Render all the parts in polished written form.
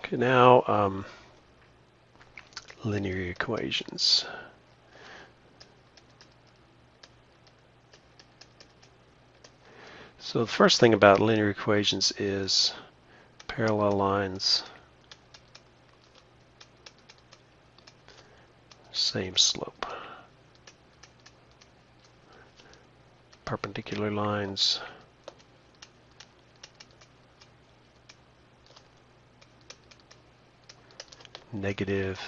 Okay, now linear equations. So the first thing about linear equations is parallel lines, same slope. Perpendicular lines, negative,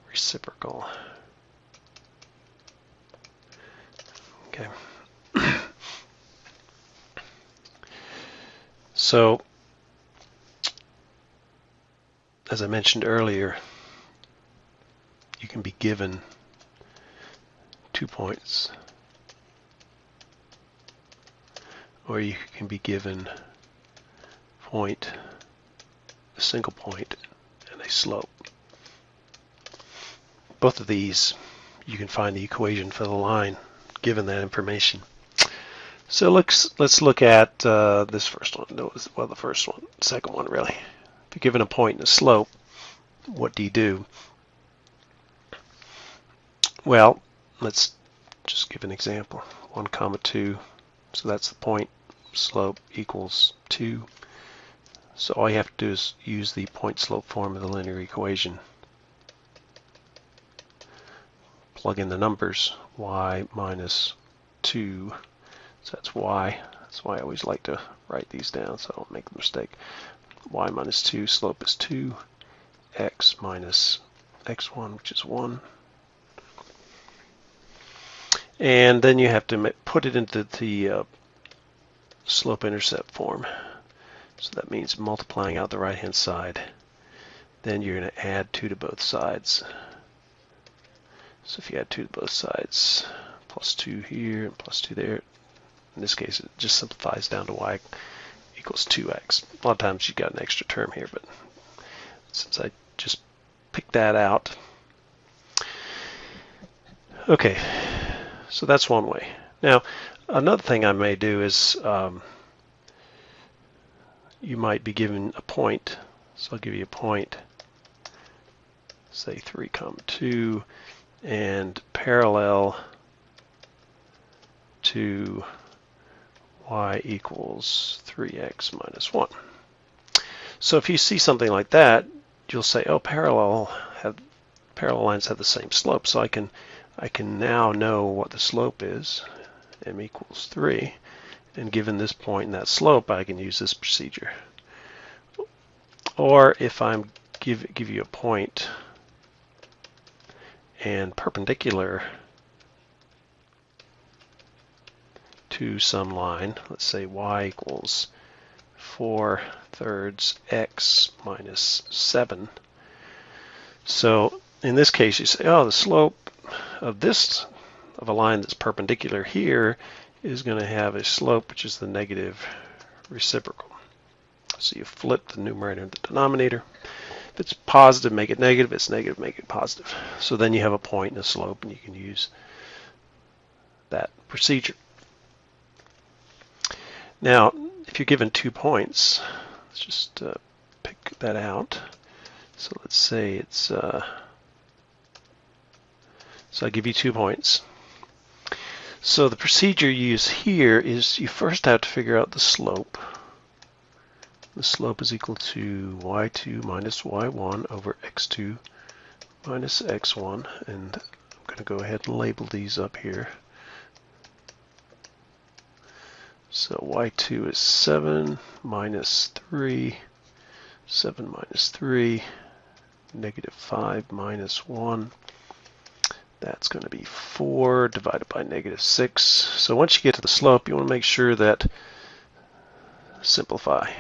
reciprocal. Okay. So, as I mentioned earlier, you can be given 2 points, or you can be given a single point, and a slope. Both of these, you can find the equation for the line given that information. So let's look at this first one. Well, the first one, second one really. If you're given a point and a slope, what do you do? Well, let's just give an example. 1, 2. So that's the point. Slope equals 2. So all you have to do is use the point-slope form of the linear equation. Plug in the numbers. Y minus 2. So that's y. That's why I always like to write these down so I don't make the mistake. Y minus 2, slope is 2. X minus x1, which is 1. And then you have to put it into the slope-intercept form. So that means multiplying out the right-hand side. Then you're going to add 2 to both sides. So if you add 2 to both sides, plus 2 here and plus 2 there, in this case it just simplifies down to y equals 2x. A lot of times you got an extra term here, but since I just picked that out. Okay, so that's one way. Now, another thing I may do is you might be given a point. So I'll give you a point, say 3, 2, and parallel to y equals 3x minus 1. So if you see something like that, you'll say, oh, parallel lines have the same slope, so I can now know what the slope is, m equals 3, and given this point and that slope, I can use this procedure. Or if I'm give you a point and perpendicular to some line, let's say y equals 4/3 x minus 7. So in this case, you say, oh, the slope of a line that's perpendicular here is going to have a slope which is the negative reciprocal. So you flip the numerator and the denominator. If it's positive, make it negative. If it's negative, make it positive. So then you have a point and a slope, and you can use that procedure. Now, if you're given 2 points, let's just pick that out. So let's say it's, so I give you 2 points. So the procedure you use here is you first have to figure out the slope. The slope is equal to y2 minus y1 over x2 minus x1. And I'm going to go ahead and label these up here. So y2 is 7 minus 3, 7 minus 3, negative 5 minus 1. That's going to be 4 divided by negative 6. So once you get to the slope, you want to make sure that simplify,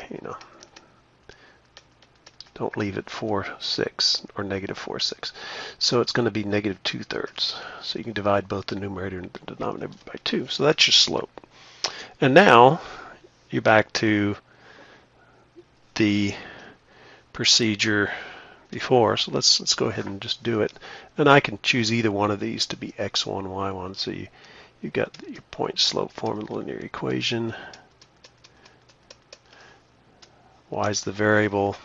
don't leave it 4, 6 or negative 4, 6. So it's going to be negative 2/3. So you can divide both the numerator and the denominator by 2. So that's your slope. And now you're back to the procedure before. So let's go ahead and just do it. And I can choose either one of these to be x1, y1. So you got your point slope form of the linear equation. Y is the variable.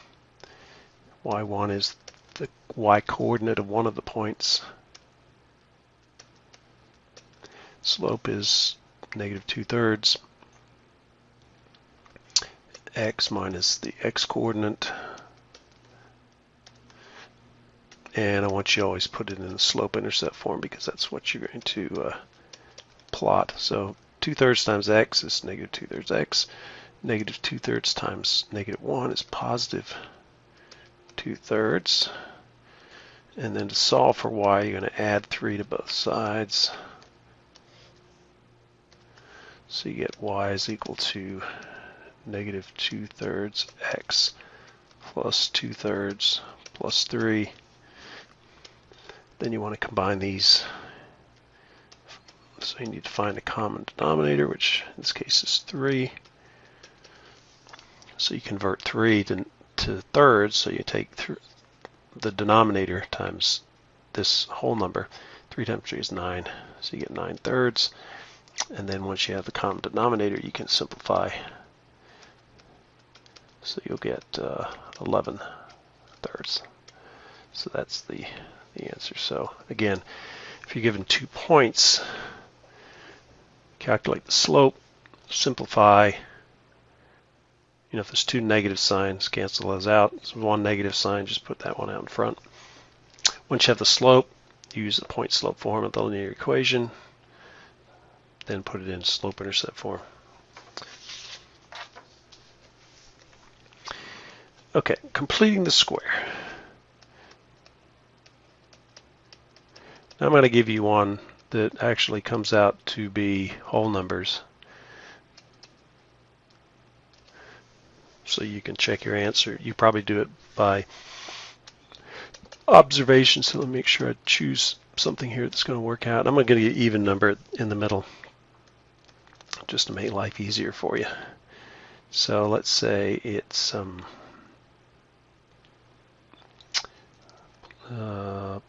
Y1 is the y coordinate of one of the points. Slope is negative 2/3. X minus the x coordinate. And I want you to always put it in the slope-intercept form because that's what you're going to plot. So 2/3 times x is negative 2/3 x. Negative 2/3 times negative 1 is positive 2/3. And then to solve for y, you're going to add 3 to both sides. So you get y is equal to negative 2/3 x plus 2/3 plus 3. Then you want to combine these. So you need to find a common denominator, which in this case is 3. So you convert 3 to thirds, so you take the denominator times this whole number. 3 times 3 is 9, so you get 9/3. And then once you have the common denominator, you can simplify. So you'll get 11/3. So that's the answer. So again, if you're given 2 points, calculate the slope, simplify. You know, if there's 2 negative signs, cancel those out. So 1 negative sign, just put that one out in front. Once you have the slope, use the point-slope form of the linear equation, then put it in slope-intercept form. Okay, completing the square. Now I'm going to give you one that actually comes out to be whole numbers. So you can check your answer. You probably do it by observation, so let me make sure I choose something here that's going to work out. I'm going to get an even number in the middle just to make life easier for you. So let's say it's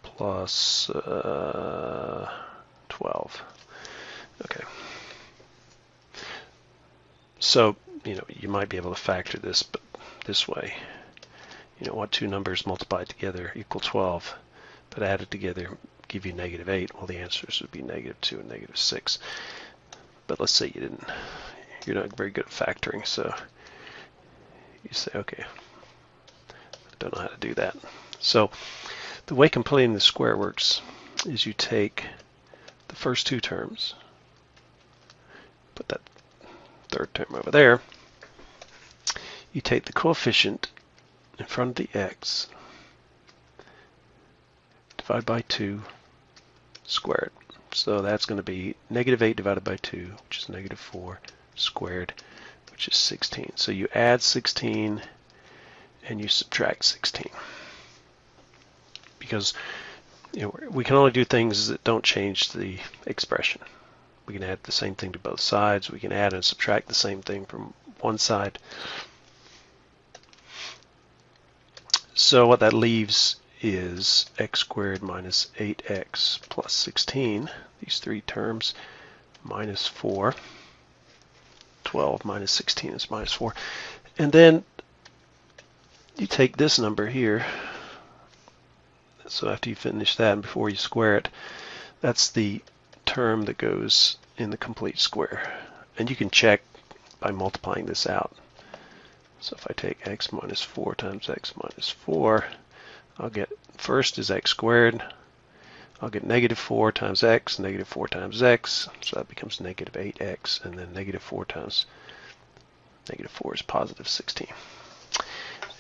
plus 12. Okay. So, you know, you might be able to factor this but this way. You know, what 2 numbers multiplied together equal 12, but added together give you negative 8. Well, the answers would be negative 2 and negative 6. But let's say you're not very good at factoring, so you say, okay, I don't know how to do that. So the way completing the square works is you take the first 2 terms, put that third term over there, you take the coefficient in front of the x, divide by 2, square it. So that's going to be negative 8 divided by 2, which is negative 4, squared, which is 16. So you add 16 and you subtract 16. Because you know, we can only do things that don't change the expression. We can add the same thing to both sides. We can add and subtract the same thing from one side. So what that leaves is x squared minus 8x plus 16, these 3 terms, minus 4. 12 minus 16 is minus 4. And then you take this number here. So after you finish that and before you square it, that's the term that goes in the complete square. And you can check by multiplying this out. So if I take x minus 4 times x minus 4, I'll get, first is x squared. I'll get negative 4 times x, negative 4 times x. So that becomes negative 8x. And then negative 4 times negative 4 is positive 16.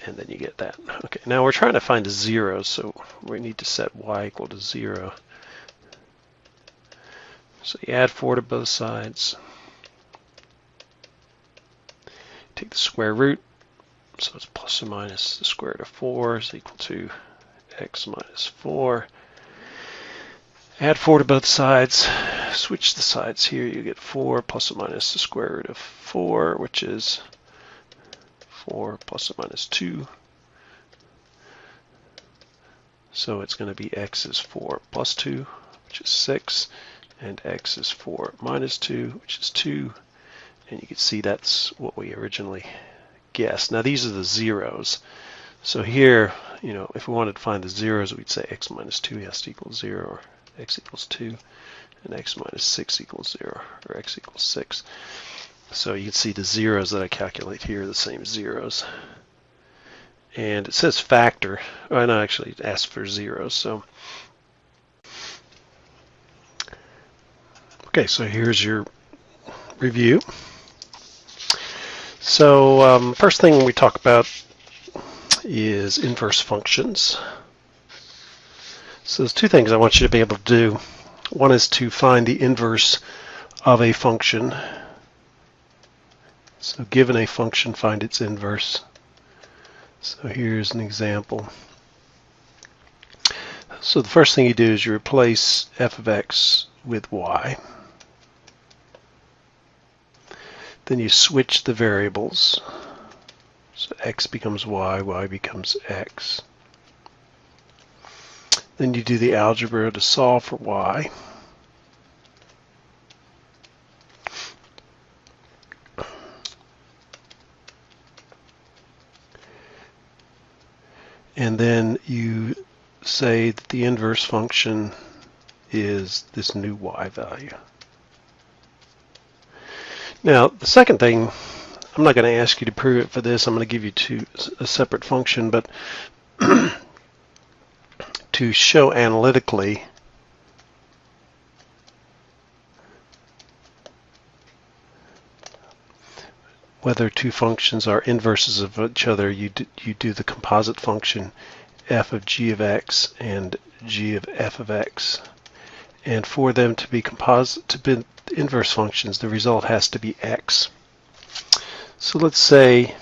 And then you get that. Okay, now we're trying to find a 0, so we need to set y equal to 0. So you add 4 to both sides. Take the square root, so it's plus or minus the square root of 4 is equal to x minus 4. Add 4 to both sides. Switch the sides here. You get 4 plus or minus the square root of 4, which is 4 plus or minus 2. So it's going to be x is 4 plus 2, which is 6, and x is 4 minus 2, which is 2. And you can see that's what we originally guess. Now these are the zeros. So here, you know, if we wanted to find the zeros, we'd say x minus 2 has to equal 0, or x equals 2, and x minus 6 equals 0, or x equals 6. So you can see the zeros that I calculate here are the same zeros. And it says factor. Oh, no, actually it asks for zeros. So, okay, so here's your review. So first thing we talk about is inverse functions. So there's two things I want you to be able to do. One is to find the inverse of a function. So given a function, find its inverse. So here's an example. So the first thing you do is you replace f of x with y. Then you switch the variables. So x becomes y, y becomes x. Then you do the algebra to solve for y. And then you say that the inverse function is this new y value. Now, the second thing, I'm not going to ask you to prove it for this. I'm going to give you a separate function, but to show analytically whether two functions are inverses of each other, you do the composite function f of g of x and g of f of x. And for them to be inverse functions, the result has to be x. So let's say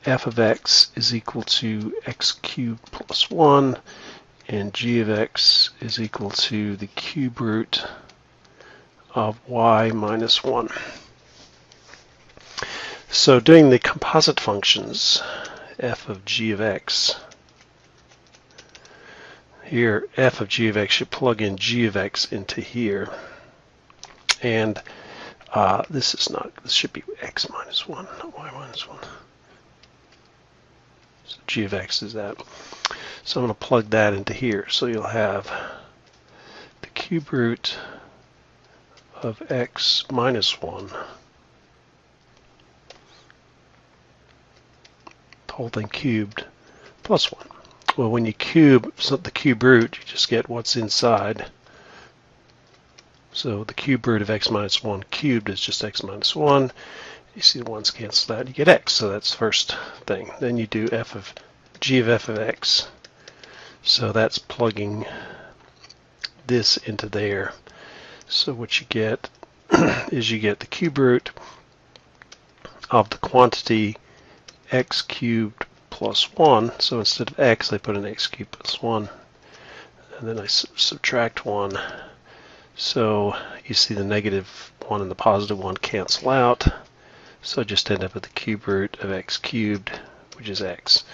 f of x is equal to x cubed plus 1, and g of x is equal to the cube root of y minus 1. So doing the composite functions, f of g of x, here f of g of x, you plug in g of x into here, and this should be x minus 1, not y minus 1. So g of x is that. So I'm going to plug that into here. So you'll have the cube root of x minus 1, the whole thing cubed, plus 1. Well, when you cube the cube root, you just get what's inside. So the cube root of x minus 1 cubed is just x minus 1. You see the ones cancel out, you get x. So that's the first thing. Then you do g of f of x. So that's plugging this into there. So what you get is you get the cube root of the quantity x cubed plus 1. So instead of x, I put an x cubed plus 1. And then I subtract 1. So you see the negative 1 and the positive 1 cancel out. So I just end up with the cube root of x cubed, which is x.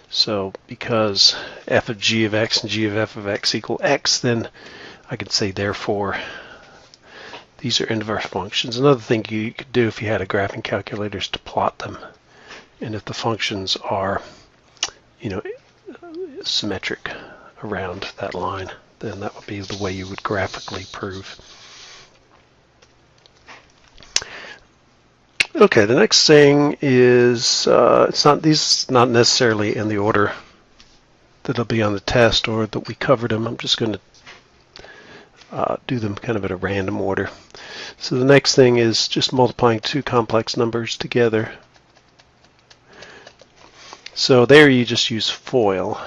So because f of g of x and g of f of x equal x, then I could say therefore these are inverse functions. Another thing you could do if you had a graphing calculator is to plot them. And if the functions are, symmetric around that line, then that would be the way you would graphically prove. Okay, the next thing is these not necessarily in the order that'll be on the test or that we covered them. I'm just going to do them kind of in a random order. So the next thing is just multiplying two complex numbers together. So there you just use FOIL.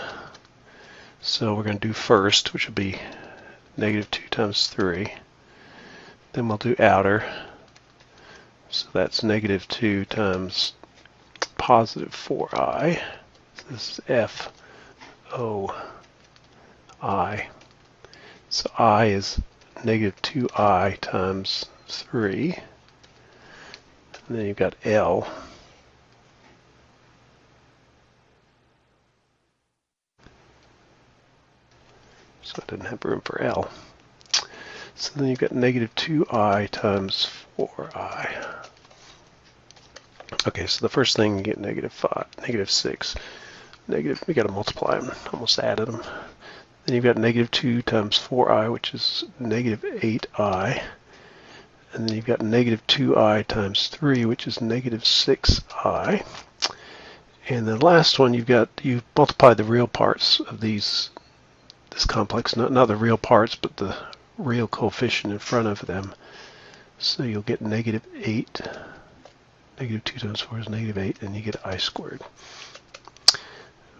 So we're going to do first, which will be negative 2 times 3. Then we'll do outer. So that's negative 2 times positive 4i. So this is f o I. So I is negative 2i times 3. And then you've got L. So I didn't have room for L. So then you've got negative 2i times 4i. Okay, so the first thing you get -6. We got to multiply them, almost added them. Then you've got -2 times 4i, which is -8i. And then you've got -2i times 3, which is -6i. And the last one, you've multiplied the real parts of this complex, not the real parts, but the real coefficient in front of them. So you'll get -8. -2 times 4 is -8, and you get I squared.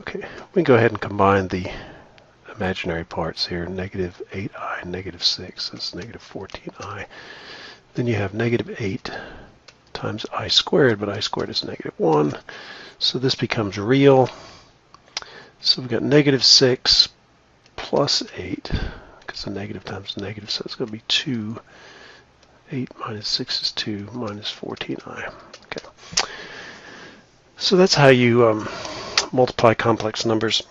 Okay, we can go ahead and combine the imaginary parts here. -8i and -6, that's -14i. Then you have -8 times I squared, but I squared is -1. So this becomes real. So we've got -6 plus 8, because the negative times the negative, so it's going to be 2. 8 minus 6 is 2, minus 14i. Okay. So that's how you multiply complex numbers.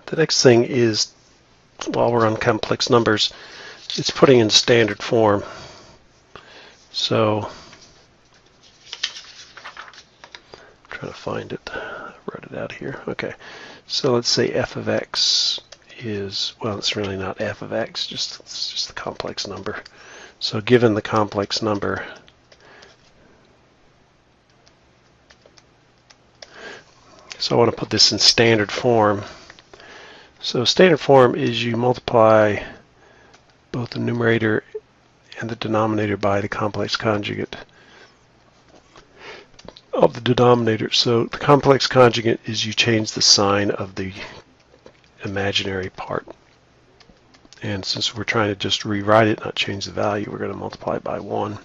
The next thing is, while we're on complex numbers, it's putting in standard form. So, I'm trying to find it. I wrote it out here. Okay. So let's say f of x is, well, it's really not f of x, it's just the complex number. So given the complex number, so I want to put this in standard form. So standard form is you multiply both the numerator and the denominator by the complex conjugate of the denominator. So the complex conjugate is you change the sign of the imaginary part. And since we're trying to just rewrite it, not change the value, we're going to multiply it by 1,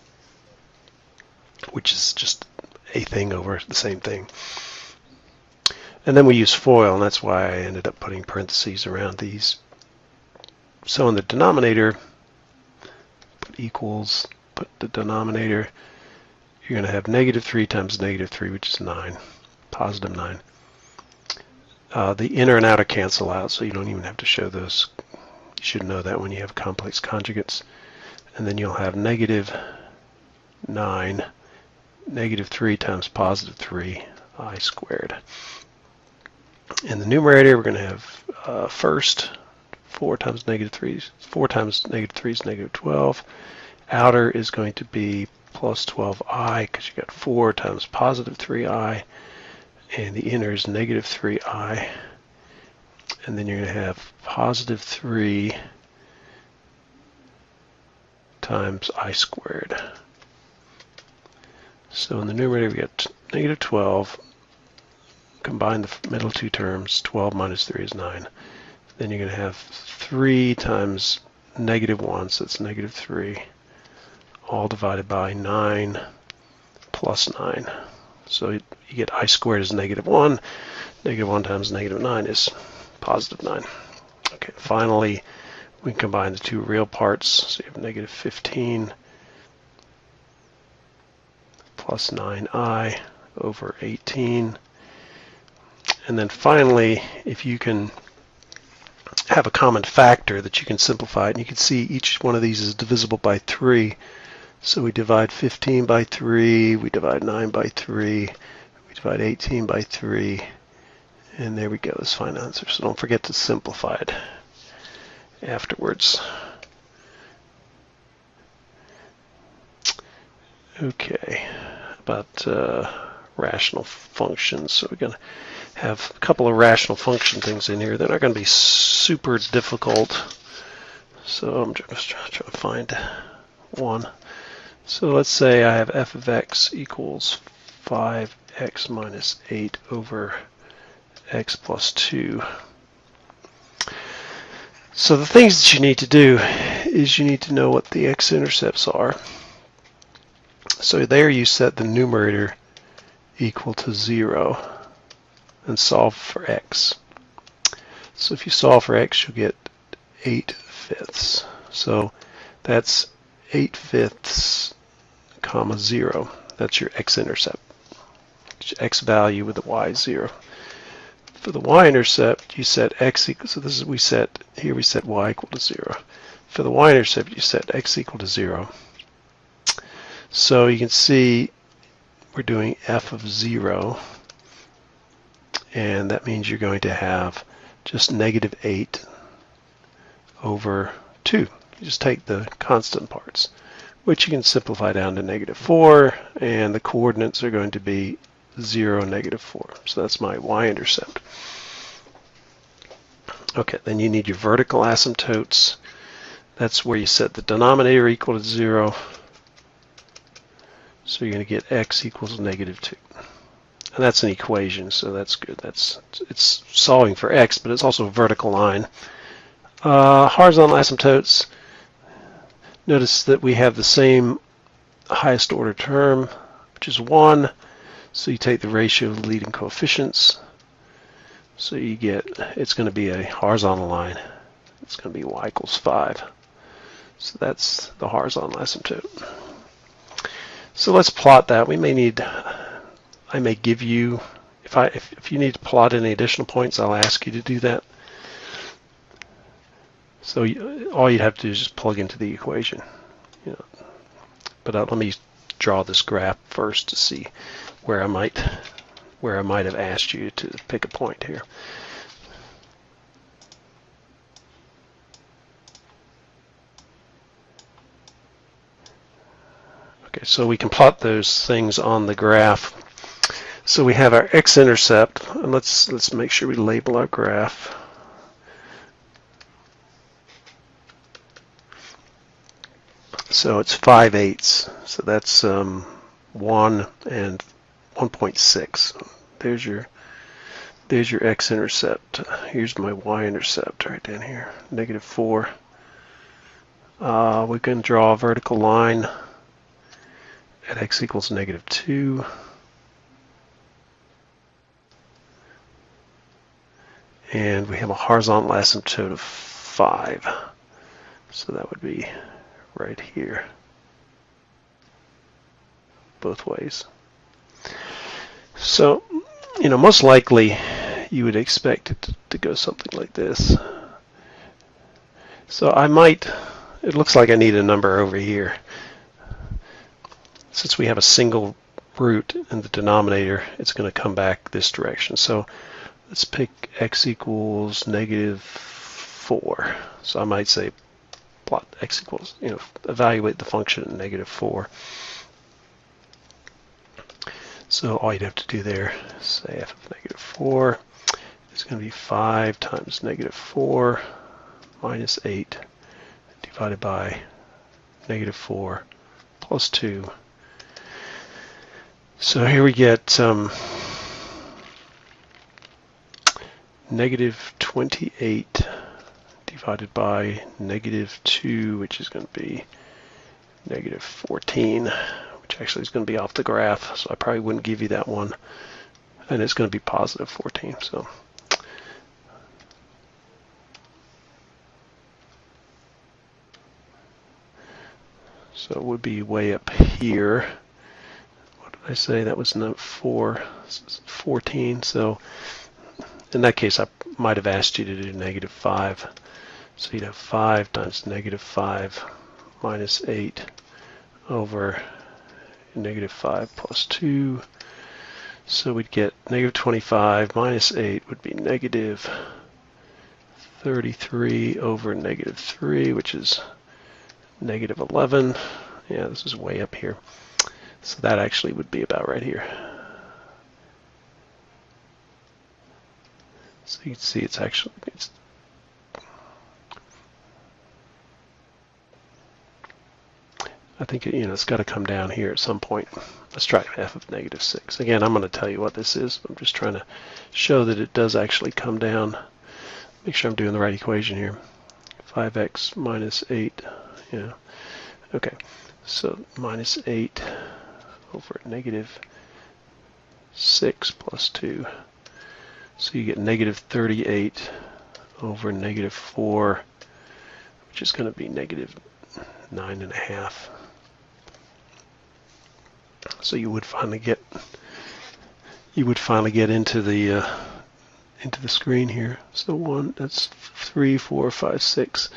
which is just a thing over the same thing. And then we use FOIL, and that's why I ended up putting parentheses around these. So in the denominator, put equals, put the denominator, you're going to have -3 times -3, which is 9, positive 9. The inner and outer cancel out, so you don't even have to show those. You should know that when you have complex conjugates. And then you'll have -9, -3 times positive 3, I squared. In the numerator, we're going to have first 4 times -3 is -12. Outer is going to be plus 12i, because you got 4 times positive 3i, and the inner is -3i. And then you're going to have positive 3 times I squared. So in the numerator, we got -12. Combine the middle two terms. 12 minus 3 is 9. Then you're going to have 3 times -1, so it's -3, all divided by 9 plus 9. So you get I squared is -1. -1 times -9 is positive 9. Okay, finally, we can combine the two real parts. So you have -15 plus 9i over 18. And then finally, if you can have a common factor that you can simplify it, and you can see each one of these is divisible by 3. So we divide 15 by 3, we divide 9 by 3, we divide 18 by 3, and there we go, this final answer. So don't forget to simplify it afterwards. Okay, about rational functions. So we're going to have a couple of rational function things in here. They're not going to be super difficult. So I'm just trying to find one. So let's say I have f of x equals 5x minus 8 over x plus 2. So the things that you need to do is you need to know what the x-intercepts are. So there you set the numerator equal to 0 and solve for x. So if you solve for x, you'll get 8/5. So that's 8/5, comma 0. That's your x-intercept. X value with the y 0. For the y-intercept, you set x equal. So this is we set y equal to 0. For the y-intercept, you set x equal to 0. So you can see we're doing f of 0, and that means you're going to have just negative 8 over 2. You just take the constant parts, which you can simplify down to negative 4, and the coordinates are going to be 0, negative 4. So that's my y-intercept. Okay, then you need your vertical asymptotes. That's where you set the denominator equal to 0. So you're going to get x equals negative 2. And that's an equation, so that's good. It's solving for x, but it's also a vertical line. Horizontal asymptotes, notice that we have the same highest order term, which is 1. So you take the ratio of the leading coefficients. So you get, it's going to be a horizontal line. It's going to be y equals 5. So that's the horizontal asymptote. So let's plot that. We may need, I may give you, if you need to plot any additional points, I'll ask you to do that. So all you'd have to do is just plug into the equation. But let me draw this graph first to see where I might have asked you to pick a point here. Okay, so we can plot those things on the graph. So we have our x-intercept, and let's make sure we label our graph. So it's 5/8, so that's 1 and 1.6. There's your x-intercept. Here's my y-intercept right down here, negative 4. We can draw a vertical line at x equals negative 2. And we have a horizontal asymptote of 5. So that would be right here, both ways. So, most likely you would expect it to go something like this. So it looks like I need a number over here. Since we have a single root in the denominator, it's going to come back this direction. So let's pick x equals negative 4. So I might say plot x equals, evaluate the function at negative 4. So all you'd have to do there is say f of negative 4 is going to be 5 times negative 4 minus 8 divided by negative 4 plus 2. So here we get negative 28 divided by negative 2, which is going to be negative 14, which actually is going to be off the graph, so I probably wouldn't give you that one. And it's going to be positive 14. So it would be way up here. What did I say? That was 14. So in that case, I might have asked you to do negative 5. So you'd have 5 times negative 5 minus 8 over negative 5 plus 2. So we'd get negative 25 minus 8 would be negative 33 over negative 3, which is negative 11. Yeah, this is way up here. So that actually would be about right here. So you can see it's I think it's got to come down here at some point. Let's try f of negative 6. Again, I'm going to tell you what this is. I'm just trying to show that it does actually come down. Make sure I'm doing the right equation here. 5x minus 8. Yeah. Okay. So minus 8 over negative 6 plus 2. So you get negative 38 over negative 4, which is going to be negative 9.5. So you would finally get into the screen here. So that's 3, 4, 5, 6,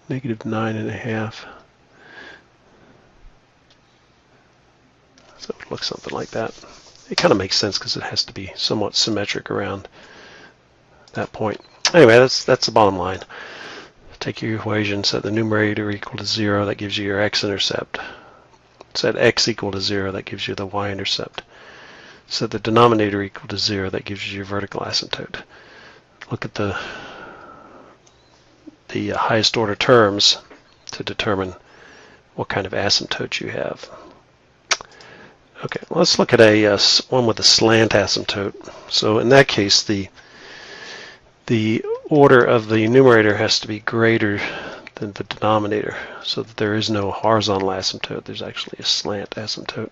negative 9.5. So would look something like that. It kind of makes sense because it has to be somewhat symmetric around that point. Anyway, that's the bottom line. Take your equation, set the numerator equal to 0, that gives you your x-intercept. Set x equal to 0, that gives you the y-intercept. Set the denominator equal to 0, that gives you your vertical asymptote. Look at the highest order terms to determine what kind of asymptote you have. Okay, let's look at a one with a slant asymptote. So in that case, the order of the numerator has to be greater than the denominator, so that there is no horizontal asymptote. There's actually a slant asymptote.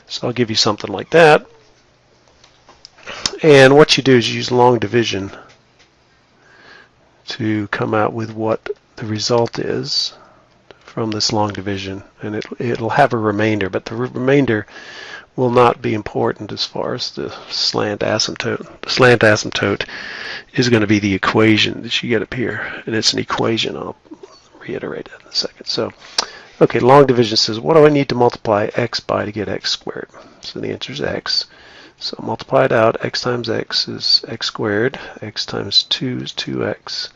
So I'll give you something like that. And what you do is you use long division to come out with what the result is from this long division, and it'll have a remainder, but the remainder will not be important as far as the slant asymptote. The slant asymptote is going to be the equation that you get up here, and it's an equation. I'll reiterate it in a second. So, okay, long division says, what do I need to multiply x by to get x squared? So the answer is x. So multiply it out. X times x is x squared. X times 2 is 2x.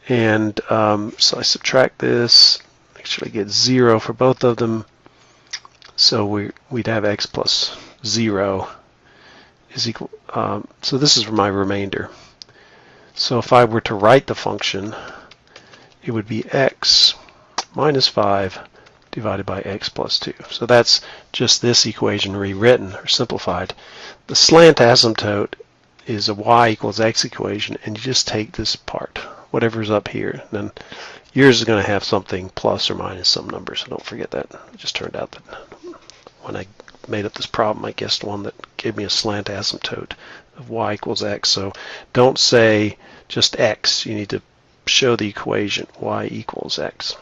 And so I subtract this, make sure I get 0 for both of them. So we'd have x plus 0 is equal. So this is my remainder. So if I were to write the function, it would be x minus 5 divided by x plus 2. So that's just this equation rewritten or simplified. The slant asymptote is a y equals x equation, and you just take this part, whatever's up here. And then yours is going to have something plus or minus some number, so don't forget that. It just turned out that when I made up this problem, I guessed one that gave me a slant asymptote of y equals x. So don't say just x. You need to show the equation y equals x.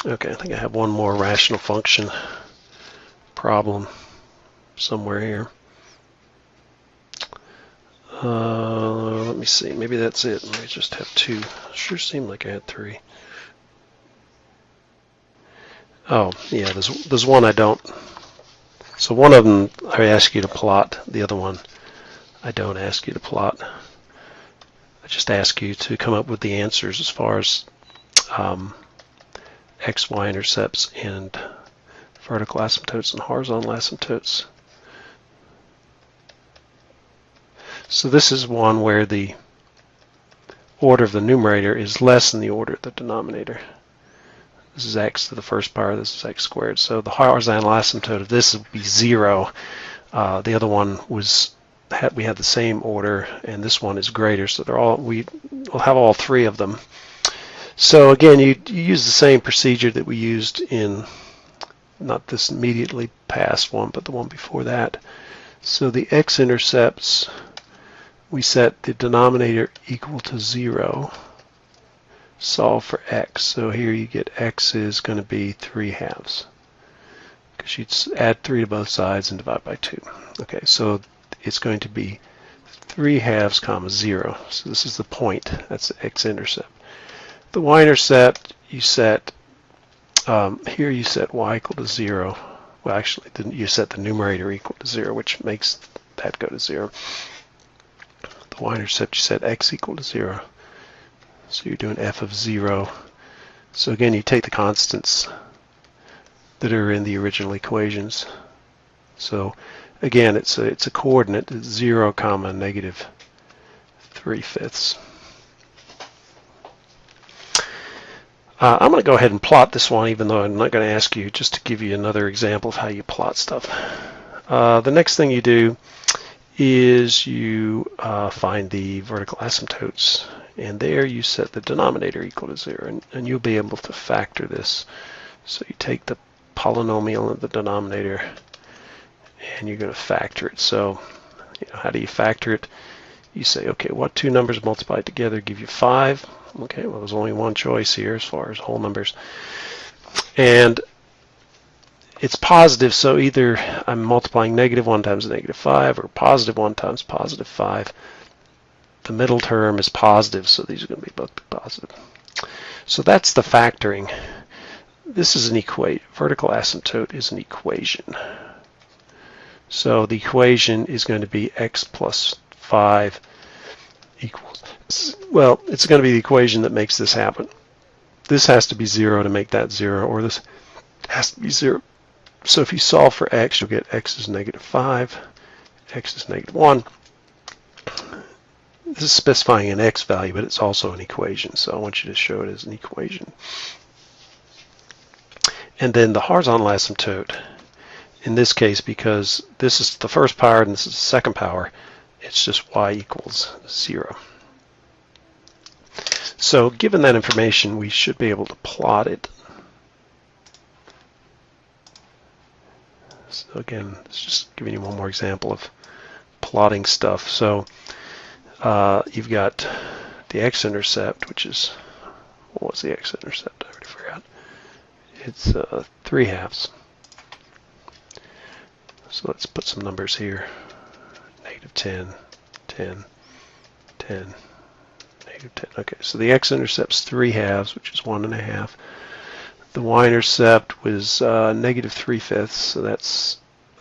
Okay, I think I have one more rational function problem somewhere here. Let me see. Maybe that's it. Let me just have 2. Sure seemed like I had 3. Oh, yeah, there's one I don't. So one of them I ask you to plot. The other one I don't ask you to plot. I just ask you to come up with the answers as far as x, y intercepts and vertical asymptotes and horizontal asymptotes. So this is one where the order of the numerator is less than the order of the denominator. This is x to the first power, this is x squared. So the horizontal asymptote of this would be 0. The other one was we had the same order, and this one is greater. So we'll have all 3 of them. So again, you use the same procedure that we used in not this immediately past one, but the one before that. So the x-intercepts, we set the denominator equal to 0. Solve for x. So here you get x is going to be 3/2, because you'd add 3 to both sides and divide by 2. Okay, so it's going to be 3/2 comma 0. So this is the point. That's the x-intercept. The y-intercept, you set here you set y equal to 0. Well, actually, you set the numerator equal to 0, which makes that go to 0. The y-intercept, you set x equal to 0. So you're doing f of 0. So again, you take the constants that are in the original equations. So again, it's a coordinate. It's 0 comma negative 3/5. I'm going to go ahead and plot this one, even though I'm not going to ask you, just to give you another example of how you plot stuff. The next thing you do is you find the vertical asymptotes, and there you set the denominator equal to 0, and you'll be able to factor this. So you take the polynomial in the denominator, and you're going to factor it. So how do you factor it? You say, okay, what 2 numbers multiplied together give you 5? Okay, well, there's only one choice here as far as whole numbers. And it's positive, so either I'm multiplying -1 times -5 or +1 times +5. The middle term is positive, so these are going to be both positive. So that's the factoring. This is an equation. Vertical asymptote is an equation. So the equation is going to be x plus 5 equals, well, it's going to be the equation that makes this happen. This has to be 0 to make that 0, or this has to be 0. So if you solve for x, you'll get x is negative 5, x is negative 1. This is specifying an x value, but it's also an equation, so I want you to show it as an equation. And then the horizontal asymptote, in this case, because this is the first power and this is the second power, it's just y equals 0. So given that information, we should be able to plot it. So again, it's just giving you one more example of plotting stuff. So you've got the x-intercept, which is, what was the x-intercept? I already forgot. It's 3/2. So let's put some numbers here. Negative 10, 10, 10, negative 10. Okay, so the x-intercept's 3/2, which is 1.5. The y-intercept was negative 3/5, so that's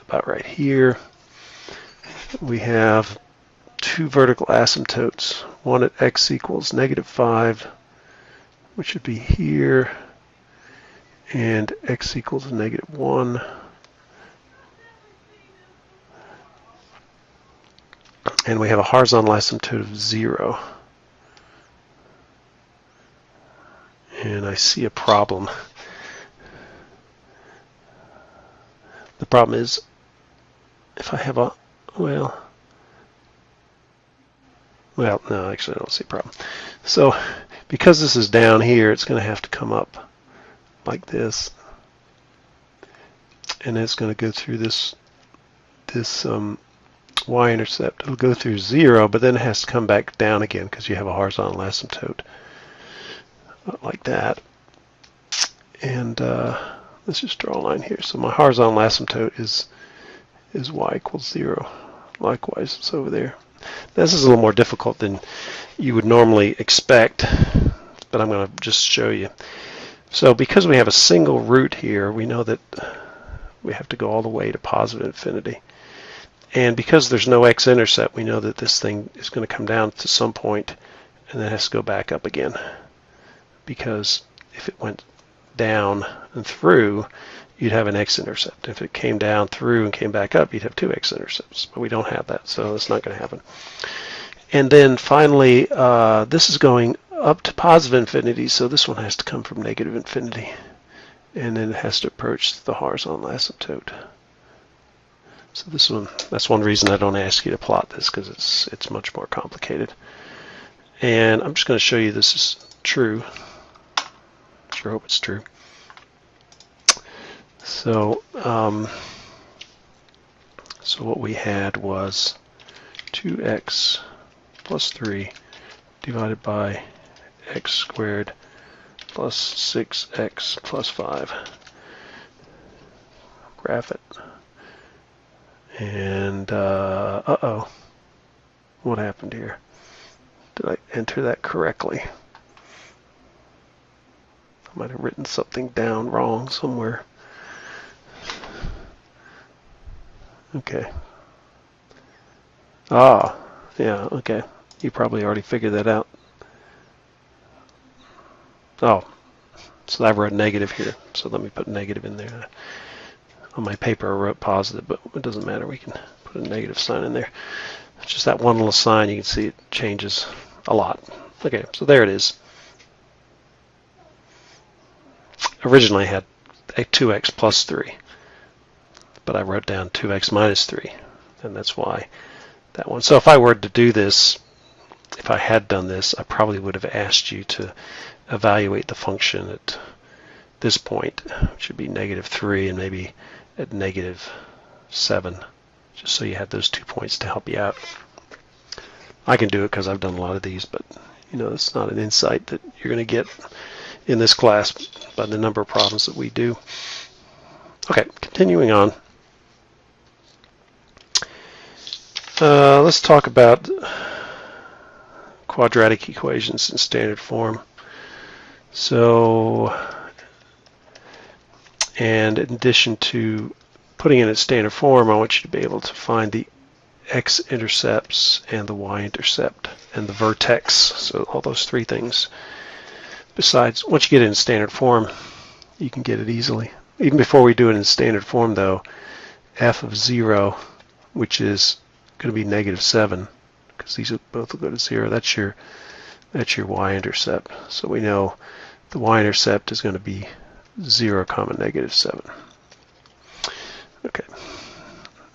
about right here. We have two vertical asymptotes, one at x equals negative 5, which would be here, and x equals negative 1. And we have a horizontal asymptote of 0. And I see a problem. The problem is, if I have a, well, no, actually I don't see a problem. So because this is down here, it's going to have to come up like this, and it's going to go through this y-intercept. It'll go through 0, but then it has to come back down again because you have a horizontal asymptote like that. And let's just draw a line here. So my horizontal asymptote is y equals 0. Likewise, it's over there. This is a little more difficult than you would normally expect, but I'm going to just show you. So because we have a single root here, we know that we have to go all the way to positive infinity. And because there's no x-intercept, we know that this thing is going to come down to some point and then has to go back up again. Because if it went down and through, you'd have an x-intercept. If it came down through and came back up, you'd have two x-intercepts. But we don't have that, so that's not going to happen. And then finally, this is going up to positive infinity, so this one has to come from negative infinity. And then it has to approach the horizontal asymptote. So this one, that's one reason I don't ask you to plot this, because it's much more complicated. And I'm just going to show you this is true. Sure hope it's true. So, so what we had was 2x plus 3 divided by x squared plus 6x plus 5. Graph it. And, uh-oh, what happened here? Did I enter that correctly? I might have written something down wrong somewhere. Okay. Ah, yeah, okay. You probably already figured that out. Oh, so I wrote negative here. So let me put negative in there. On my paper I wrote positive, but it doesn't matter. We can put a negative sign in there. It's just that one little sign. You can see it changes a lot. Okay, so there it is. Originally I had a 2x plus 3, but I wrote down 2x minus 3, and that's why that one. So if I were to do this, if I had done this, I probably would have asked you to evaluate the function at this point, which would be negative 3, and maybe at negative 7, just so you had those 2 points to help you out. I can do it because I've done a lot of these, but you know, it's not an insight that you're going to get in this class by the number of problems that we do. Okay, continuing on. Let's talk about quadratic equations in standard form. So, and in addition to putting in its standard form, I want you to be able to find the x-intercepts and the y-intercept and the vertex. So all those three things. Besides, once you get it in standard form, you can get it easily. Even before we do it in standard form, though, f of 0, which is going to be -7, because these both will go to 0. That's your y-intercept. So we know the y-intercept is going to be 0, -7. Okay.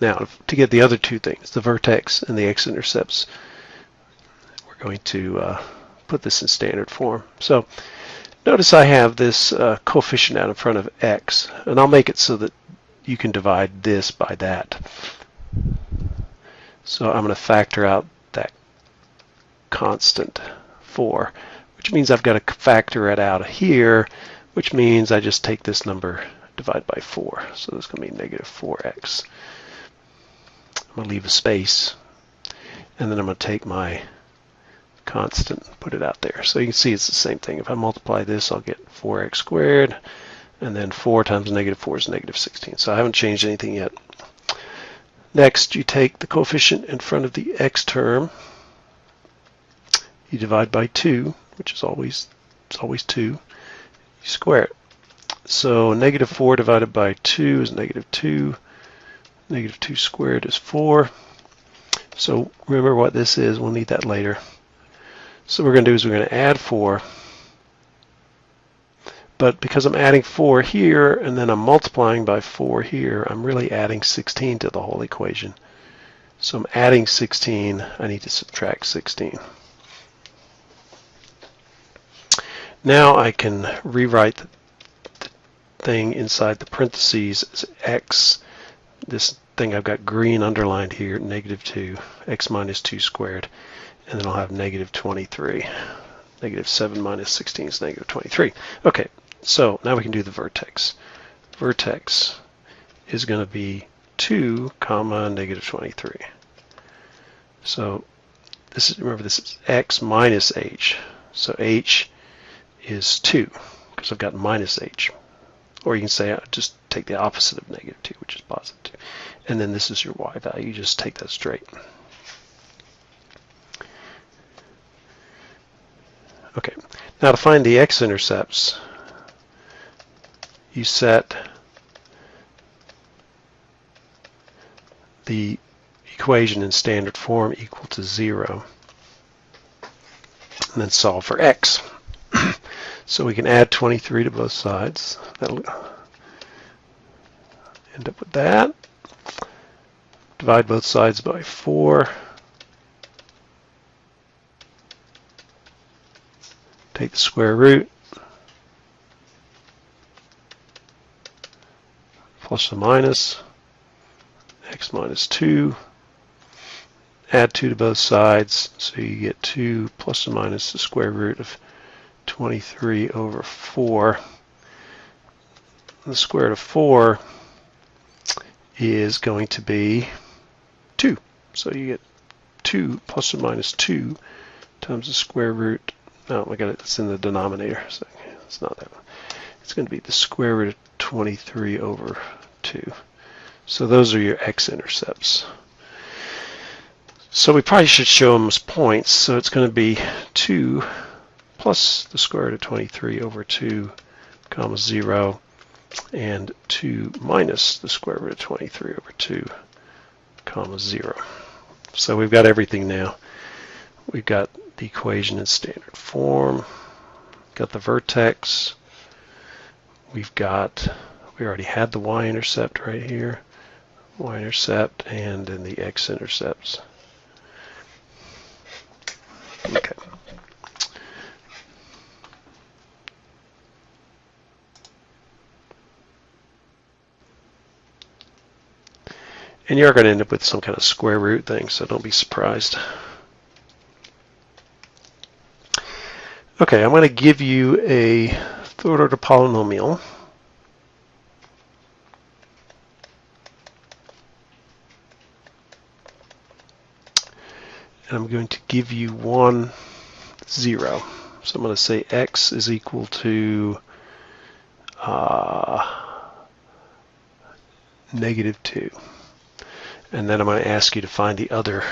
Now, to get the other two things, the vertex and the x-intercepts, we're going to put this in standard form. So notice I have this coefficient out in front of x, and I'll make it so that you can divide this by that. So I'm going to factor out that constant 4, which means I've got to factor it out here, which means I just take this number, divide by 4. So that's going to be -4x. I'm going to leave a space, and then I'm going to take my constant, put it out there. So you can see it's the same thing. If I multiply this, I'll get 4x squared, and then 4 times -4 is -16. So I haven't changed anything yet. Next, you take the coefficient in front of the x term, you divide by 2, which is always 2, you square it. So -4 divided by 2 is -2. -2 squared is 4. So remember what this is. We'll need that later. So what we're going to do is we're going to add 4. But because I'm adding 4 here and then I'm multiplying by 4 here, I'm really adding 16 to the whole equation. So I'm adding 16. I need to subtract 16. Now I can rewrite the thing inside the parentheses as x. This thing I've got green underlined here, -2, x minus 2 squared, and then I'll have -23. -7 minus 16 is -23. Okay, so now we can do the vertex. Vertex is going to be 2, -23. So this is, remember, this is x minus h. So h is 2, because I've got minus h. Or you can say, just take the opposite of -2, which is +2. And then this is your y value. You just take that straight. Okay, now to find the x-intercepts, you set the equation in standard form equal to 0, and then solve for x. So we can add 23 to both sides. That'll end up with that. Divide both sides by 4. Take the square root. Plus or minus. X minus 2. Add 2 to both sides. So you get 2 plus or minus the square root of 23 over 4. The square root of 4 is going to be 2. So you get 2 plus or minus 2 times the square root. Oh, I got it. It's in the denominator. So it's not that one. It's going to be the square root of 23 over 2. So those are your x-intercepts. So we probably should show them as points. So it's going to be 2 plus the square root of 23 over 2, comma 0, and 2 minus the square root of 23 over 2, comma 0. So we've got everything now. We've got the equation in standard form, got the vertex, we already had the y-intercept right here, y-intercept, and then the x-intercepts. Okay. And you're going to end up with some kind of square root thing, so don't be surprised. Okay, I'm going to give you a third order polynomial. And I'm going to give you 1, 0. So I'm going to say x is equal to -2. And then I'm going to ask you to find the other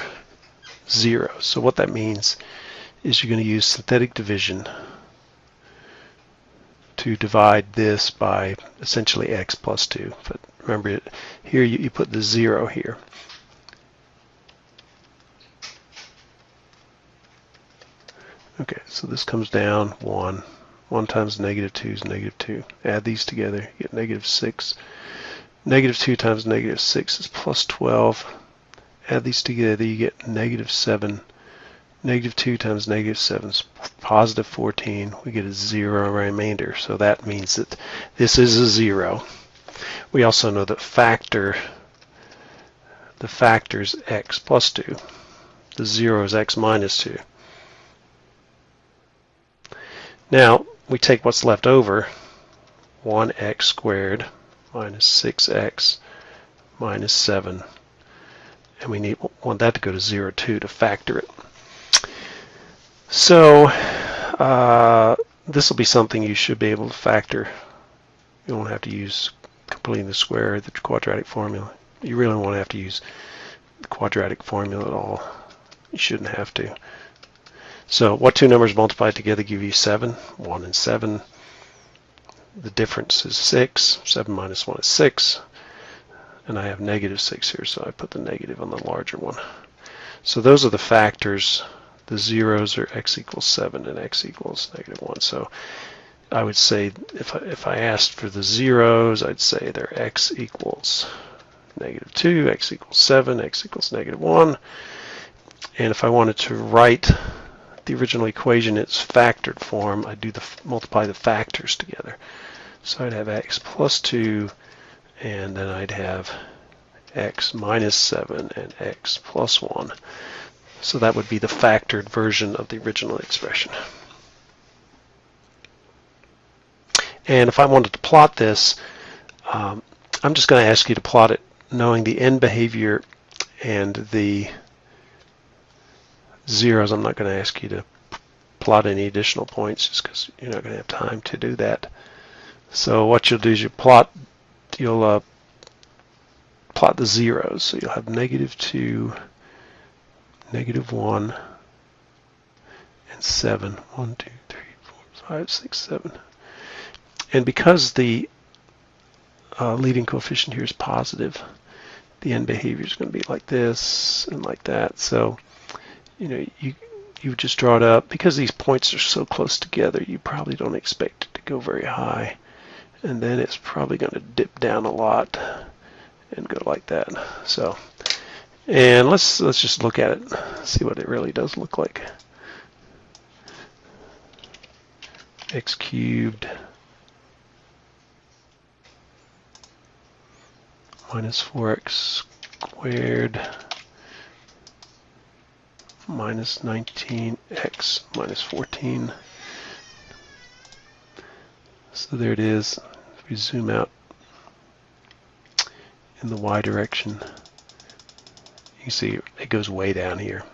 zeros. So what that means is you're going to use synthetic division to divide this by essentially x plus 2. But remember, here you put the 0 here. Okay, so this comes down 1. 1 times -2 is -2. Add these together, you get -6. -2 times -6 is plus 12. Add these together, you get -7. -2 times -7 is positive 14. We get a 0 remainder. So that means that this is a 0. We also know that the factor is x plus 2. The 0 is x minus 2. Now, we take what's left over, 1x squared minus 6x minus 7, and we want that to go to 0 too to factor it. So this will be something you should be able to factor. You won't have to use completing the square, the quadratic formula. You really won't have to use the quadratic formula at all. You shouldn't have to. So what two numbers multiplied together give you 7? 1 and 7. The difference is 6. 7 minus 1 is 6. And I have -6 here, so I put the negative on the larger one. So those are the factors. The zeros are x equals 7 and x equals -1. So I would say if I asked for the zeros, I'd say they're x equals -2, x equals 7, x equals -1. And if I wanted to write the original equation in its factored form, I'd do multiply the factors together. So I'd have x plus 2, and then I'd have x minus 7 and x plus 1. So that would be the factored version of the original expression. And if I wanted to plot this, I'm just going to ask you to plot it knowing the end behavior and the zeros. I'm not going to ask you to plot any additional points just because you're not going to have time to do that. So what you'll do is you'll plot the zeros. So you'll have -2, -1, and 7. 1, 2, 3, 4, 5, 6, 7. And because the leading coefficient here is positive, the end behavior is going to be like this and like that. So you just draw it up. Because these points are so close together, you probably don't expect it to go very high. And then it's probably going to dip down a lot and go like that. So, and let's just look at it, see what it really does look like. X cubed minus 4x squared minus 19x minus 14. So there it is. If we zoom out in the y direction, you can see it goes way down here,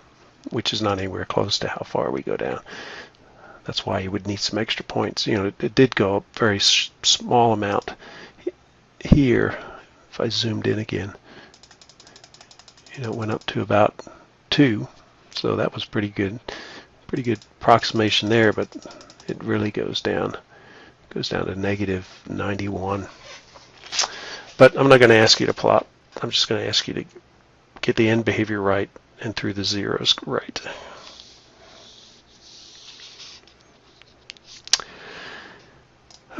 which is not anywhere close to how far we go down. That's why you would need some extra points. It did go up a very small amount here. If I zoomed in again, it went up to about 2. So that was pretty good approximation there, but it really goes down to -91. But I'm not going to ask you to plot. I'm just going to ask you to get the end behavior right and through the zeros right.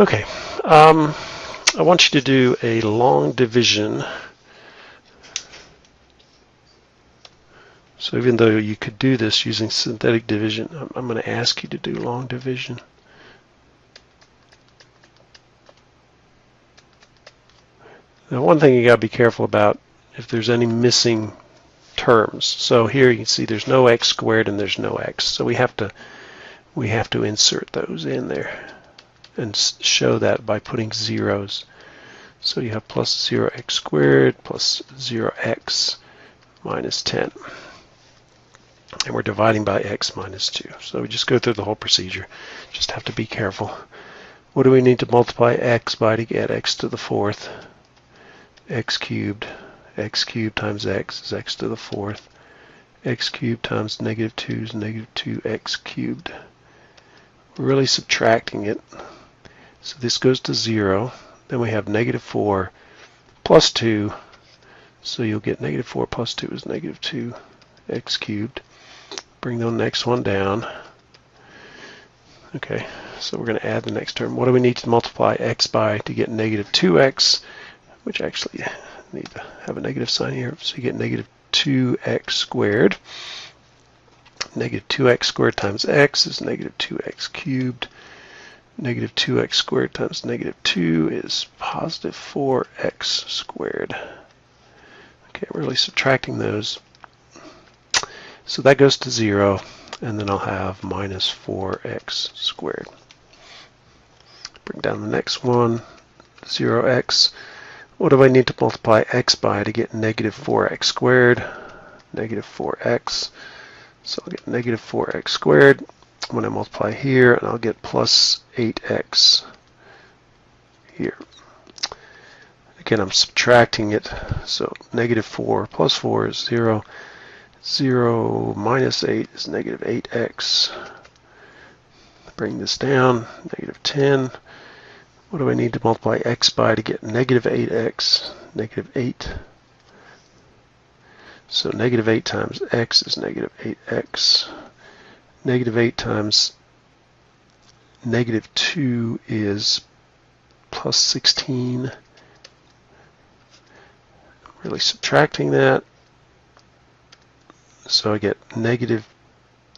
Okay, I want you to do a long division. So even though you could do this using synthetic division, I'm going to ask you to do long division. Now, one thing you got to be careful about, if there's any missing terms. So here you can see there's no x squared and there's no x. So we have to insert those in there and show that by putting zeros. So you have plus 0x squared plus 0x minus 10. and we're dividing by x minus 2. So we just go through the whole procedure. Just have to be careful. What do we need to multiply x by to get x to the 4th? X cubed times x is x to the 4th. X cubed times negative 2 is negative 2x cubed. We're really subtracting it. So this goes to 0. Then we have negative 4 plus 2. So you'll get negative 4 plus 2 is negative 2x cubed. Bring the next one down. Okay, so we're going to add the next term. What do we need to multiply x by to get negative 2x? Which actually need to have a negative sign here. So you get negative 2x squared. Negative 2x squared times x is negative 2x cubed. Negative 2x squared times negative 2 is positive 4x squared. Okay, we're really subtracting those. So that goes to 0, and then I'll have minus 4x squared. Bring down the next one, 0x. What do I need to multiply x by to get negative 4x squared? Negative 4x. So I'll get negative 4x squared. I'm going to multiply here, and I'll get plus 8x here. Again, I'm subtracting it. So negative 4 plus 4 is 0. 0 minus 8 is negative 8x. Bring this down, negative 10. What do I need to multiply x by to get negative 8x? Negative 8. So negative 8 times x is negative 8x. Negative 8 times negative 2 is plus 16. Really subtracting that. So I get negative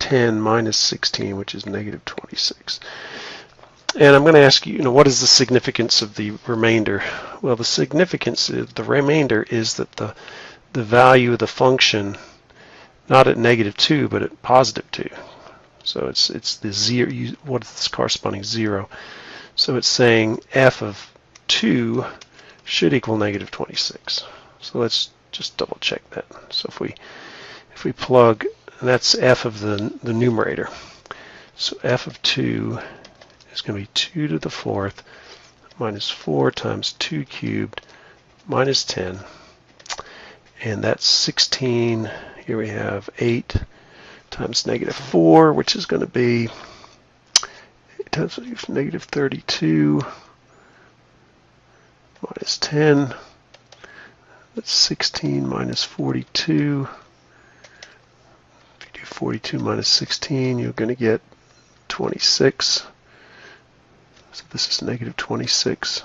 10 minus 16, which is negative 26. And I'm going to ask you, what is the significance of the remainder? Well, the significance of the remainder is that the value of the function, not at negative 2, but at positive 2. So it's the 0, what is this corresponding 0? So it's saying f of 2 should equal negative 26. So let's just double check that. So if we plug, and that's f of the numerator. So f of 2 is going to be 2 to the 4th minus 4 times 2 cubed minus 10. And that's 16. Here we have 8 times negative 4, which is going to be 8 times negative 32 minus 10. That's 16 minus 42. If you do 42 minus 16, you're going to get 26. So this is negative 26,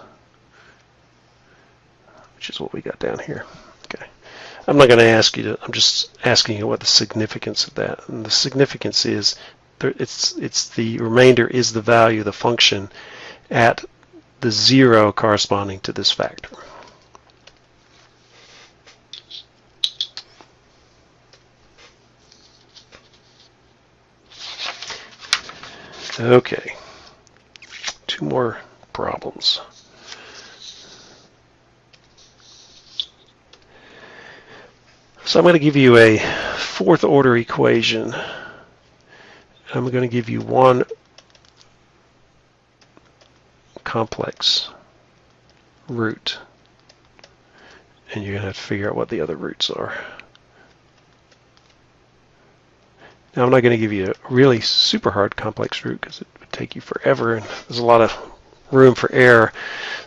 which is what we got down here. Okay. I'm not going to ask you to, I'm just asking you what the significance of that. And the significance is it's the remainder is the value of the function at the 0 corresponding to this factor. Okay, 2 more problems. So I'm going to give you a 4th order equation. I'm going to give you one complex root, and you're going to have to figure out what the other roots are. Now, I'm not going to give you a really super hard complex root because it would take you forever, and there's a lot of room for error.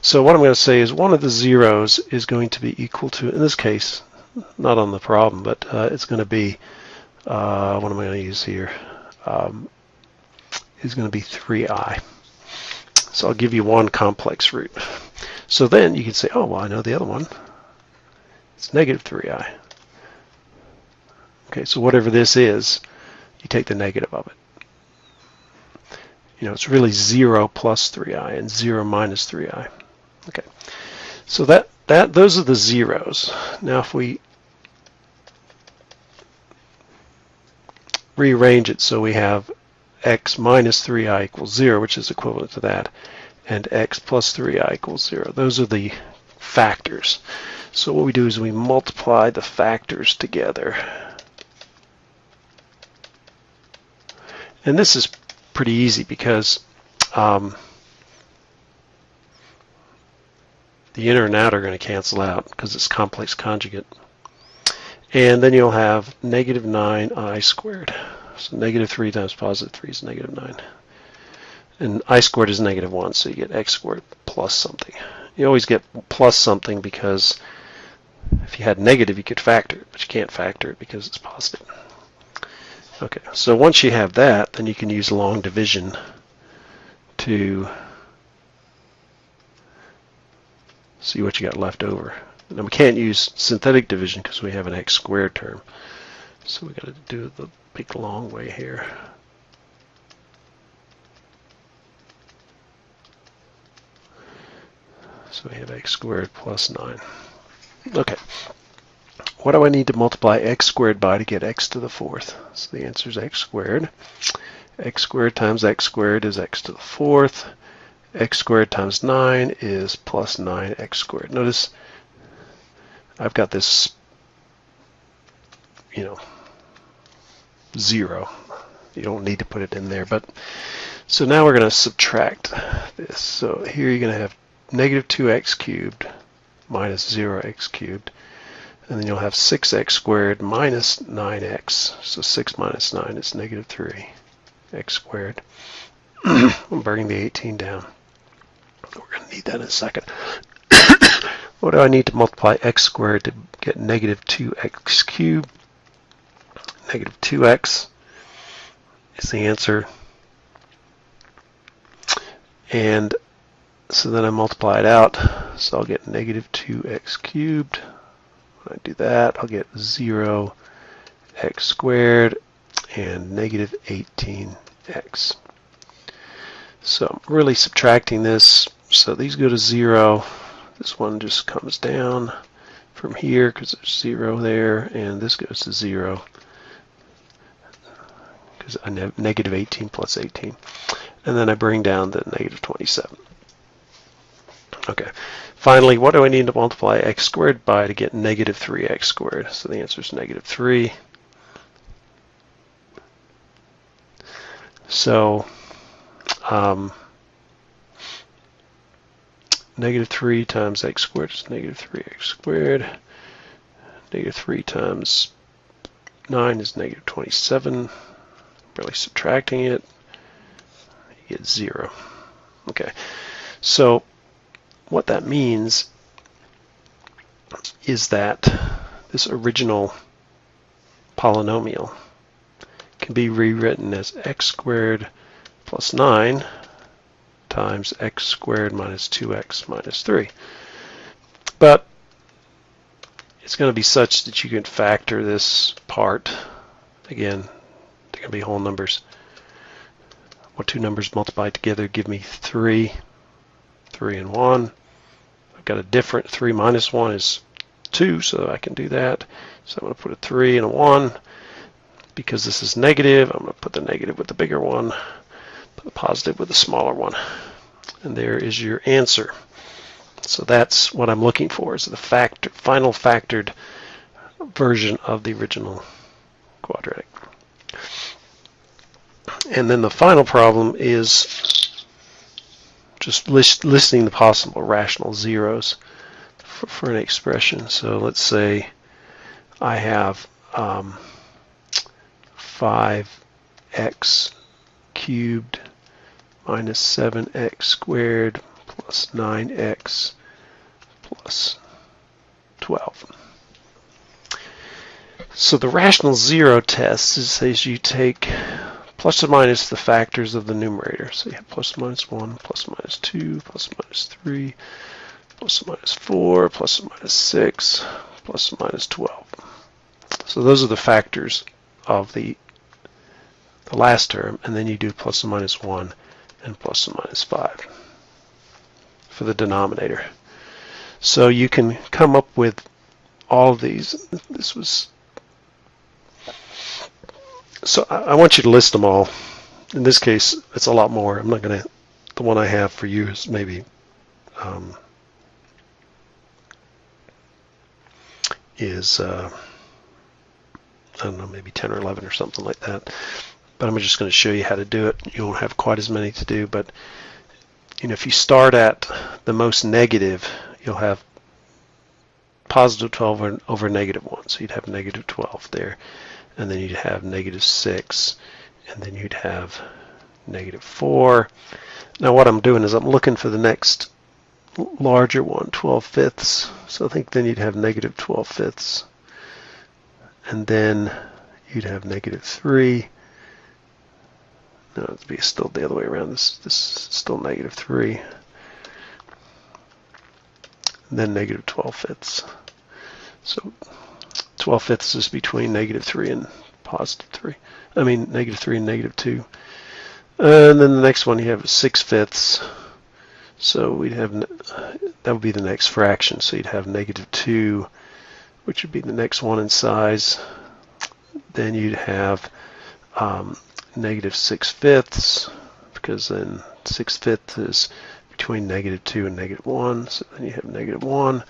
So what I'm going to say is one of the zeros is going to be equal to, in this case, not on the problem, but it's going to be, what am I going to use here? Is going to be 3i. So I'll give you one complex root. So then you can say, oh, well, I know the other one. It's negative 3i. Okay, so whatever this is, you take the negative of it. It's really 0 plus 3i and 0 minus 3i. Okay, so those are the zeros. Now if we rearrange it so we have x minus 3i equals 0, which is equivalent to that, and x plus 3i equals 0. Those are the factors. So what we do is we multiply the factors together. And this is pretty easy because the inner and outer are going to cancel out because it's complex conjugate. And then you'll have negative 9i squared. So negative 3 times positive 3 is negative 9. And I squared is negative 1, so you get x squared plus something. You always get plus something because if you had negative, you could factor it, but you can't factor it because it's positive. Okay, so once you have that, then you can use long division to see what you got left over. Now we can't use synthetic division because we have an x squared term. So we got to do it the big long way here. So we have x squared plus 9. Okay. What do I need to multiply x squared by to get x to the fourth? So the answer is x squared. X squared times x squared is x to the fourth. X squared times 9 is plus 9x squared. Notice I've got this, 0. You don't need to put it in there. But so now we're going to subtract this. So here you're going to have negative 2x cubed minus 0x cubed. And then you'll have 6x squared minus 9x. So 6 minus 9 is negative 3x squared. I'm bringing the 18 down. We're going to need that in a second. What do I need to multiply x squared to get negative 2x cubed? Negative 2x is the answer. And so then I multiply it out. So I'll get negative 2x cubed. When I do that, I'll get 0x squared and negative 18x. So I'm really subtracting this. So these go to 0. This one just comes down from here because there's 0 there, and this goes to 0 because I have negative 18 plus 18. And then I bring down the negative 27. Okay. Finally, what do I need to multiply x squared by to get negative 3x squared? So the answer is negative 3. So negative 3 times x squared is negative 3x squared. Negative 3 times 9 is negative 27. Really subtracting it, you get 0. Okay, so what that means is that this original polynomial can be rewritten as x squared plus 9 times x squared minus 2x minus 3. But it's going to be such that you can factor this part. Again, they're going to be whole numbers. What two numbers multiplied together give me 3. 3 and 1. I've got a different 3 minus 1 is 2, so I can do that. So I'm going to put a 3 and a 1. Because this is negative, I'm going to put the negative with the bigger one, put the positive with the smaller one. And there is your answer. So that's what I'm looking for, is the final factored version of the original quadratic. And then the final problem is just listing the possible rational zeros for an expression. So let's say I have 5x cubed minus 7x squared plus 9x plus 12. So the rational zero test says you take plus or minus the factors of the numerator. So you have plus or minus 1, plus or minus 2, plus or minus 3, plus or minus 4, plus or minus 6, plus or minus 12. So those are the factors of the last term, and then you do plus or minus 1 and plus or minus 5 for the denominator. So you can come up with all of these. This was so I want you to list them all. In this case, it's a lot more. I'm not going to. The one I have for you is maybe I don't know, maybe 10 or 11 or something like that. but I'm just going to show you how to do it. You won't have quite as many to do, but if you start at the most negative, you'll have positive 12 over negative 1. So you'd have negative 12 there, and then you'd have negative 6, and then you'd have negative 4. Now what I'm doing is I'm looking for the next larger one, 12/5. So I think then you'd have negative 12/5, and then you'd have negative 3. No, it'd be still the other way around. This is still negative 3. And then negative 12/5. So 12/5 is between negative 3 and positive 3. I mean negative 3 and negative 2. And then the next one you have 6/5. So we'd have, that would be the next fraction. So you'd have negative 2, which would be the next one in size. Then you'd have negative 6/5, because then 6/5 is between negative 2 and negative 1. So then you have negative 1.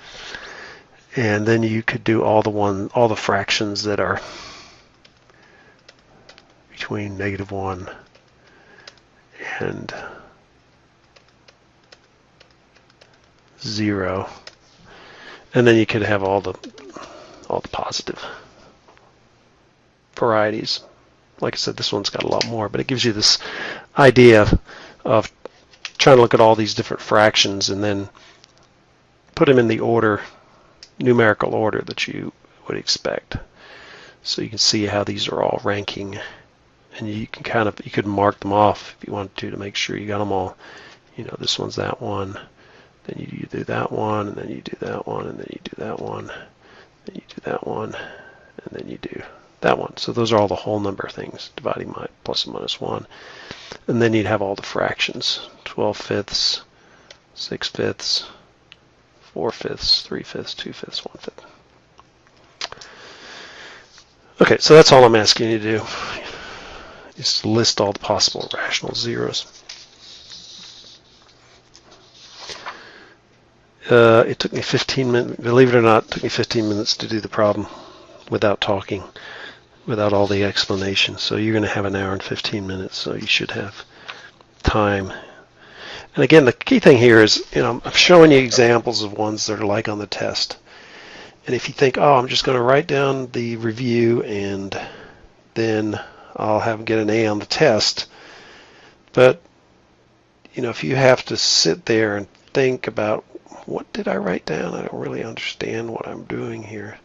And then you could do all the fractions that are between negative 1 and 0, and then you could have all the positive varieties. Like I said, this one's got a lot more, but it gives you this idea of trying to look at all these different fractions and then put them in the order, numerical order that you would expect. So you can see how these are all ranking, and you can you could mark them off if you wanted to make sure you got them all. This one's that one. Then you do that one, and then you do that one, and then you do that one, then you do that one, and then you do that one. So those are all the whole number things, dividing by plus and minus 1. And then you'd have all the fractions, 12/5, 6/5, 4/5, 3/5, 2/5, 1/5. Okay, so that's all I'm asking you to do, is to list all the possible rational zeros. It took me 15 minutes, believe it or not, it took me 15 minutes to do the problem without talking, without all the explanation. So you're going to have an hour and 15 minutes, so you should have time. And again, the key thing here is, I'm showing you examples of ones that are like on the test. And if you think, oh, I'm just going to write down the review and then I'll get an A on the test. But, if you have to sit there and think about, what did I write down? I don't really understand what I'm doing here.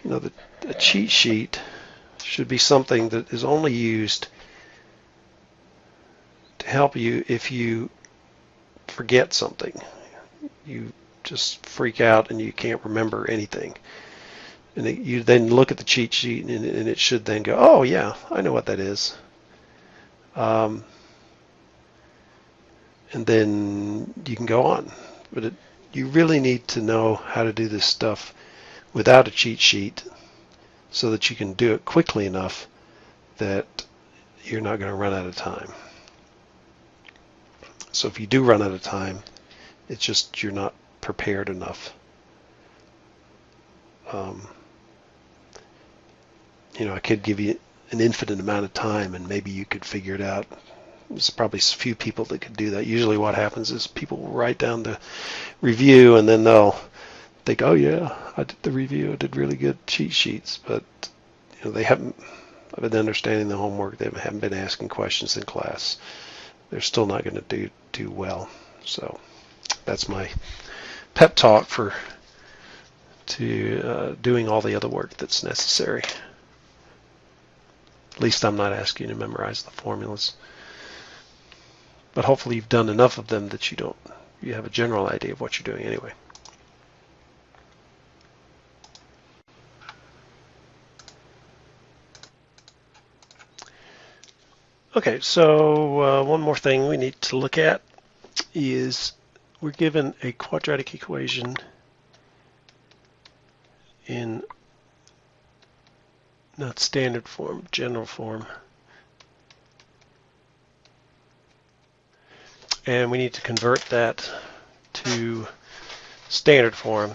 The cheat sheet should be something that is only used to help you if you forget something. You just freak out and you can't remember anything. And you then look at the cheat sheet and it should then go, oh yeah, I know what that is. And then you can go on. But you really need to know how to do this stuff without a cheat sheet so that you can do it quickly enough that you're not going to run out of time. So if you do run out of time, it's just you're not prepared enough. I could give you an infinite amount of time and maybe you could figure it out. There's probably a few people that could do that. Usually what happens is people will write down the review and then they'll think, oh yeah, I did the review, I did really good cheat sheets, but they haven't been understanding the homework, they haven't been asking questions in class. They're still not going to do well. So that's my pep talk to doing all the other work that's necessary. At least I'm not asking you to memorize the formulas. But hopefully you've done enough of them that you have a general idea of what you're doing anyway. Okay, so one more thing we need to look at is we're given a quadratic equation in not standard form, general form. And we need to convert that to standard form.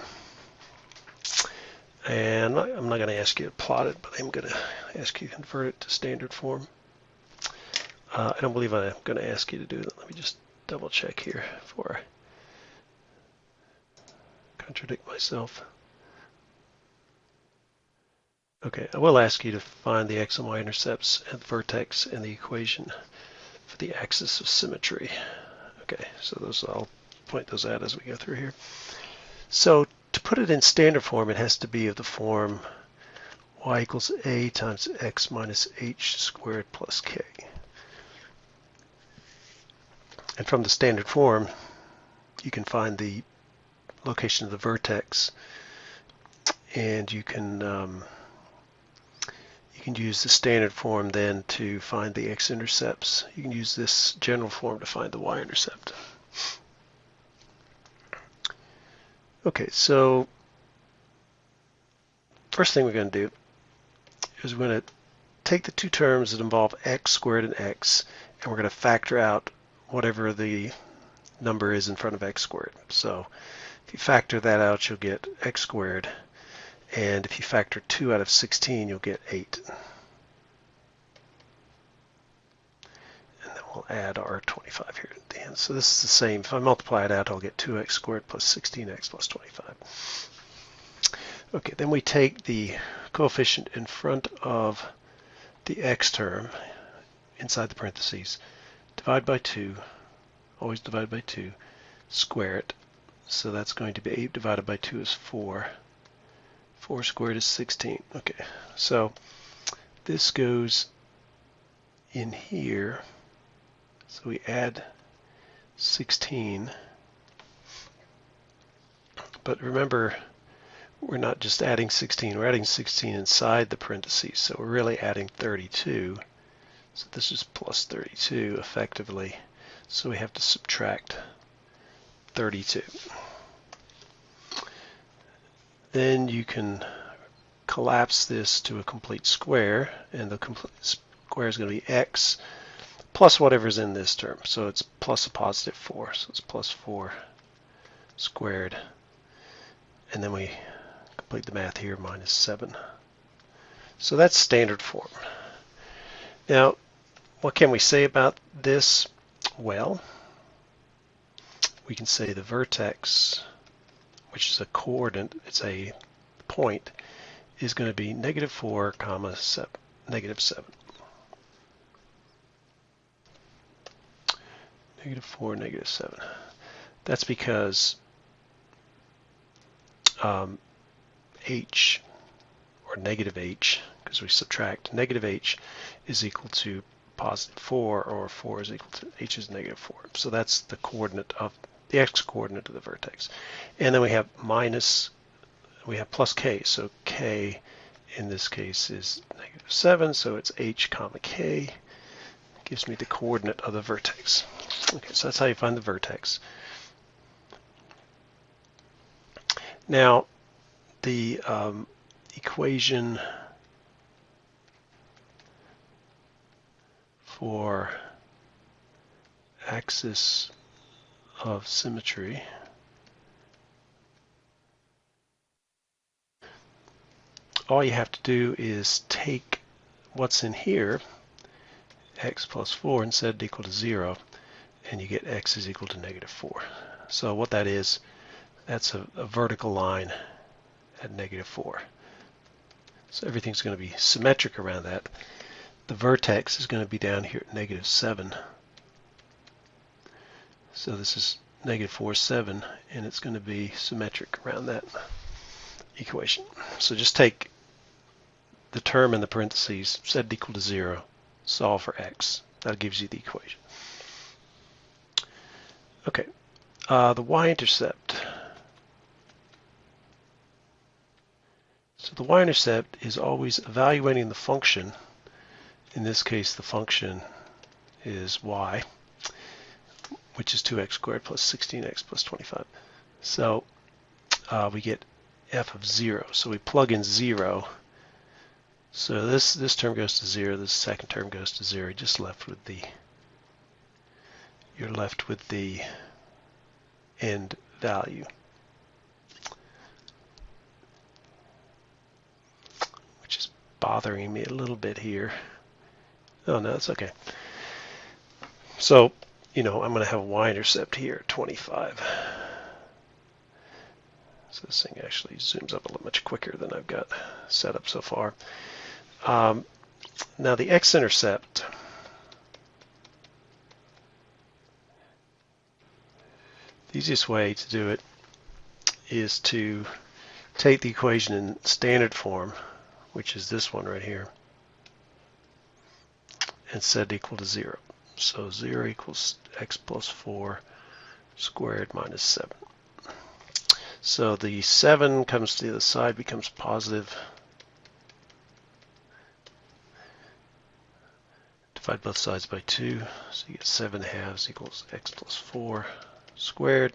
And I'm not going to ask you to plot it, but I'm going to ask you to convert it to standard form. I don't believe I'm going to ask you to do that. Let me just double check here before I contradict myself. Okay, I will ask you to find the x and y intercepts and the vertex and the equation for the axis of symmetry. Okay, so those I'll point those out as we go through here. So to put it in standard form, it has to be of the form y equals a times x minus h squared plus k. And from the standard form, you can find the location of the vertex, and you can use the standard form then to find the x-intercepts. You can use this general form to find the y-intercept. Okay, so first thing we're going to do is we're going to take the two terms that involve x squared and x, and we're going to factor out whatever the number is in front of x squared. So if you factor that out, you'll get x squared, and if you factor 2 out of 16, you'll get 8. And then we'll add our 25 here at the end. So this is the same. If I multiply it out, I'll get 2x squared plus 16x plus 25. Okay, then we take the coefficient in front of the x term inside the parentheses, divide by 2, always divide by 2, square it. So that's going to be 8 divided by 2 is 4. 4 squared is 16. Okay, so this goes in here. So we add 16. But remember, we're not just adding 16, we're adding 16 inside the parentheses. So we're really adding 32. So this is plus 32 effectively. So we have to subtract 32. Then you can collapse this to a complete square, and the complete square is going to be x plus whatever's in this term. So it's plus a positive 4, so it's plus 4 squared. And then we complete the math here, minus 7. So that's standard form. Now, what can we say about this? Well, we can say the vertex, which is a coordinate, it's a point, is going to be negative 4 comma negative 7. Negative 4, negative 7. That's because h, or negative h, because we subtract, negative h is equal to positive 4, or 4 is equal to h is negative 4. So that's the coordinate of the x-coordinate of the vertex. And then we have minus, we have plus k, so k in this case is negative 7, so it's h comma k, gives me the coordinate of the vertex. Okay, so that's how you find the vertex. Now, the equation for axis of symmetry all you have to do is take what's in here, x plus 4, and set it equal to 0, and you get x is equal to negative 4. So what that is, that's a vertical line at negative 4. So everything's going to be symmetric around that. The vertex is going to be down here at negative 7. So this is negative 4, 7, and it's going to be symmetric around that equation. So just take the term in the parentheses, set it equal to 0, solve for x. That gives you the equation. Okay, the y-intercept. So the y-intercept is always evaluating the function. In this case, the function is y, which is 2x squared plus 16x plus 25. So we get f of 0. So we plug in 0. So this term goes to 0. This second term goes to 0. You're just left with the end value, which is bothering me a little bit here. Oh no, it's okay. So, I'm going to have a y-intercept here, 25. So this thing actually zooms up a little much quicker than I've got set up so far. Now the x-intercept, the easiest way to do it is to take the equation in standard form, which is this one right here, and set it equal to 0. So 0 equals x plus 4 squared minus 7. So the 7 comes to the other side, becomes positive. Divide both sides by 2, so you get 7 halves equals x plus 4 squared.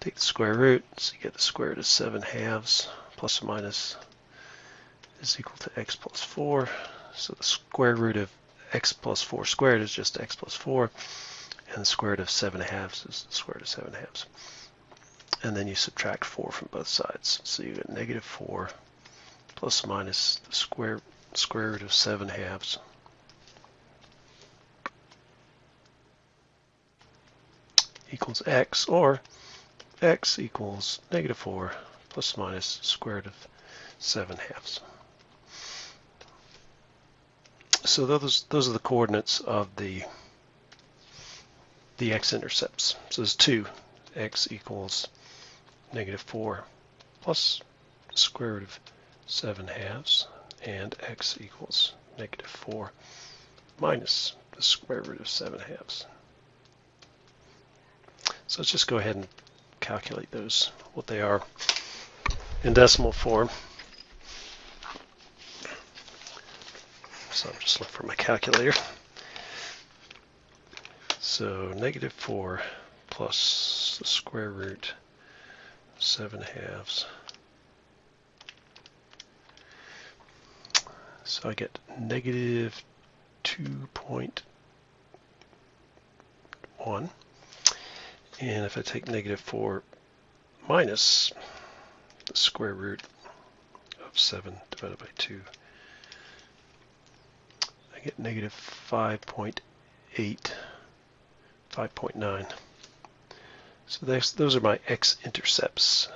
Take the square root, so you get the square root of 7 halves plus or minus is equal to x plus 4. So the square root of x plus 4 squared is just x plus 4, and the square root of 7 halves is the square root of 7 halves. And then you subtract 4 from both sides. So you get negative 4 plus or minus the square root of 7 halves equals x, or x equals negative 4 plus or minus square root of 7 halves. So those are the coordinates of the x-intercepts. So there's 2. X equals negative 4 plus the square root of 7 halves, and x equals negative 4 minus the square root of 7 halves. So let's just go ahead and calculate those, what they are in decimal form. So I'm just looking for my calculator. So negative 4 plus the square root of 7 halves. So I get negative 2.1. And if I take negative 4 minus the square root of 7 divided by 2, I get negative 5.8, 5.9. So those are my x-intercepts.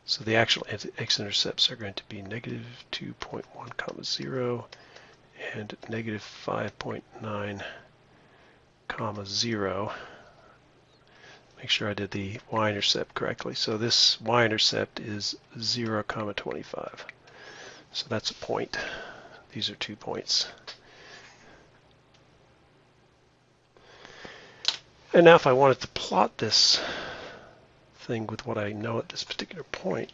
So the actual x-intercepts are going to be negative 2.1, 0 and negative 5.9, 0. Make sure I did the y-intercept correctly. So this y-intercept is 0, 25. So that's a point. These are 2 points. And now if I wanted to plot this thing with what I know at this particular point,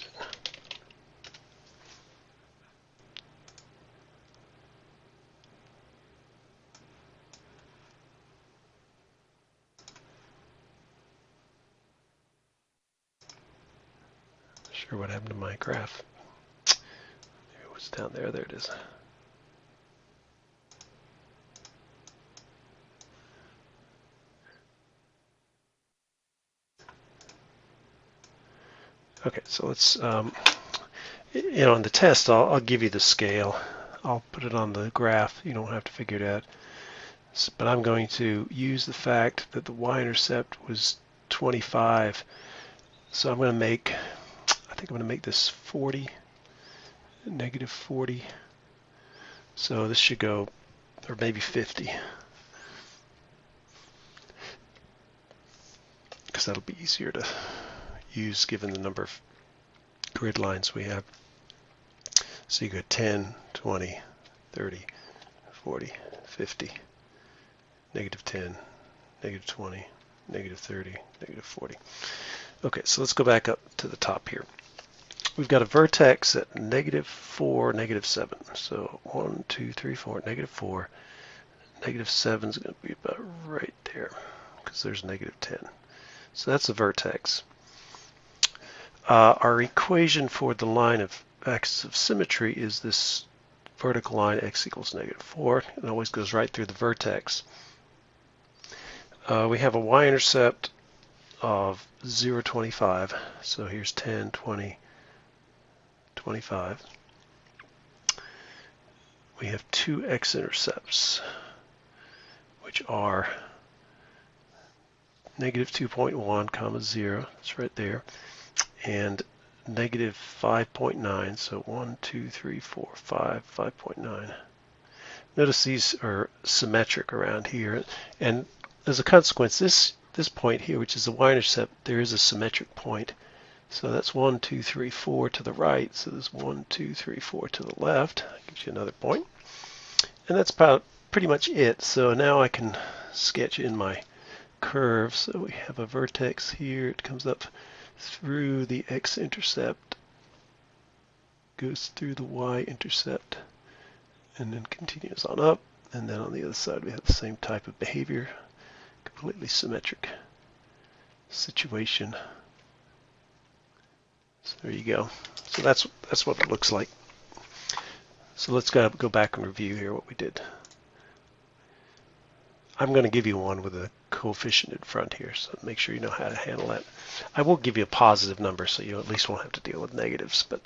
not sure what happened to my graph. Maybe it was down there. There it is. Okay, so let's, in the test, I'll give you the scale. I'll put it on the graph. You don't have to figure it out. But I'm going to use the fact that the y-intercept was 25. So I'm going to make, I think I'm going to make this 40, negative 40. So this should go, or maybe 50. Because that'll be easier to use given the number of grid lines we have. So you go 10, 20, 30, 40, 50, negative 10, negative 20, negative 30, negative 40. Okay, so let's go back up to the top here. We've got a vertex at negative 4, negative 7. So 1, 2, 3, 4, negative 4. Negative 7 is going to be about right there because there's negative 10. So that's the vertex. Our equation for the line of axis of symmetry is this vertical line x equals negative 4. It always goes right through the vertex. We have a y-intercept of 0, 25. So here's 10, 20, 25. We have 2 x-intercepts. which are negative 2.1 comma 0, it's right there, and negative 5.9, so 1, 2, 3, 4, 5, 5.9. Notice these are symmetric around here, and as a consequence, this point here, which is the y-intercept, there is a symmetric point. So that's 1, 2, 3, 4 to the right, so there's 1, 2, 3, 4 to the left. That gives you another point. And that's about pretty much it. So now I can sketch in my curve. So we have a vertex here, it comes up through the x-intercept, goes through the y-intercept, and then continues on up. And then on the other side we have the same type of behavior, completely symmetric situation. So there you go. So that's what it looks like. So let's go back and review here what we did. I'm going to give you one with a coefficient in front here, so make sure you know how to handle that. I will give you a positive number, so you at least won't have to deal with negatives. But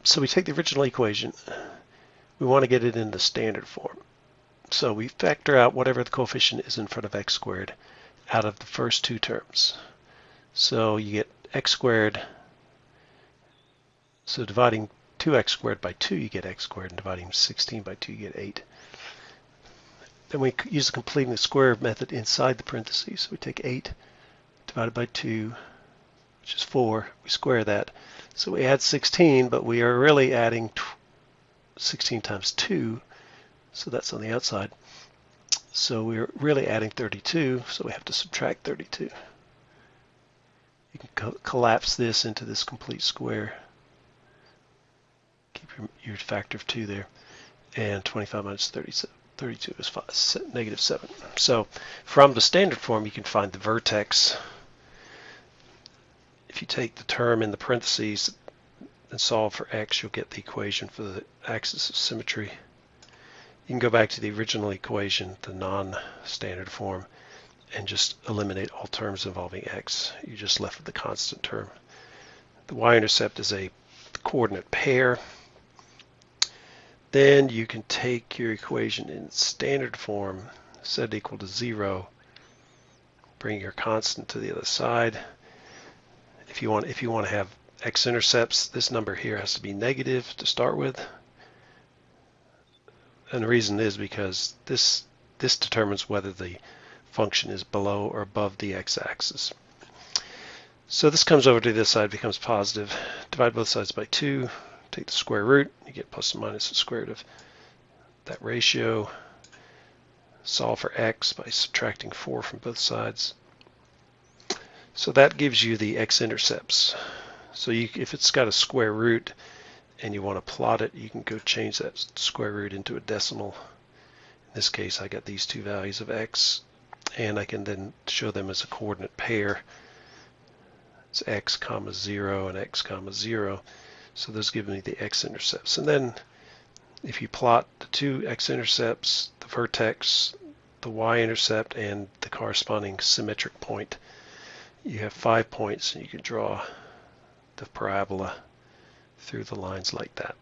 so we take the original equation. We want to get it into standard form. So we factor out whatever the coefficient is in front of x squared out of the first two terms. So you get x squared. So dividing 2x squared by 2, you get x squared, and dividing 16 by 2, you get 8. Then we use the completing the square method inside the parentheses. So we take 8 divided by 2, which is 4. We square that. So we add 16, but we are really adding 16 times 2, so that's on the outside. So we're really adding 32, so we have to subtract 32. You can collapse this into this complete square. Keep your factor of 2 there. And 25 minus 32 is negative 7. So from the standard form, you can find the vertex. If you take the term in the parentheses and solve for x, you'll get the equation for the axis of symmetry. You can go back to the original equation, the non-standard form, and just eliminate all terms involving x. You're just left with the constant term. The y-intercept is a coordinate pair. Then you can take your equation in standard form, set it equal to 0, bring your constant to the other side. If you want to have x-intercepts, this number here has to be negative to start with. And the reason is because this determines whether the function is below or above the x-axis. So this comes over to this side, becomes positive. Divide both sides by 2, take the square root, you get plus or minus the square root of that ratio. Solve for x by subtracting 4 from both sides. So that gives you the x-intercepts. So if it's got a square root and you want to plot it, you can go change that square root into a decimal. In this case, I got these two values of x, and I can then show them as a coordinate pair. It's x comma 0 and x comma 0. So those give me the x-intercepts. And then if you plot the two x-intercepts, the vertex, the y-intercept, and the corresponding symmetric point, you have 5 points, and you can draw the parabola through the lines like that.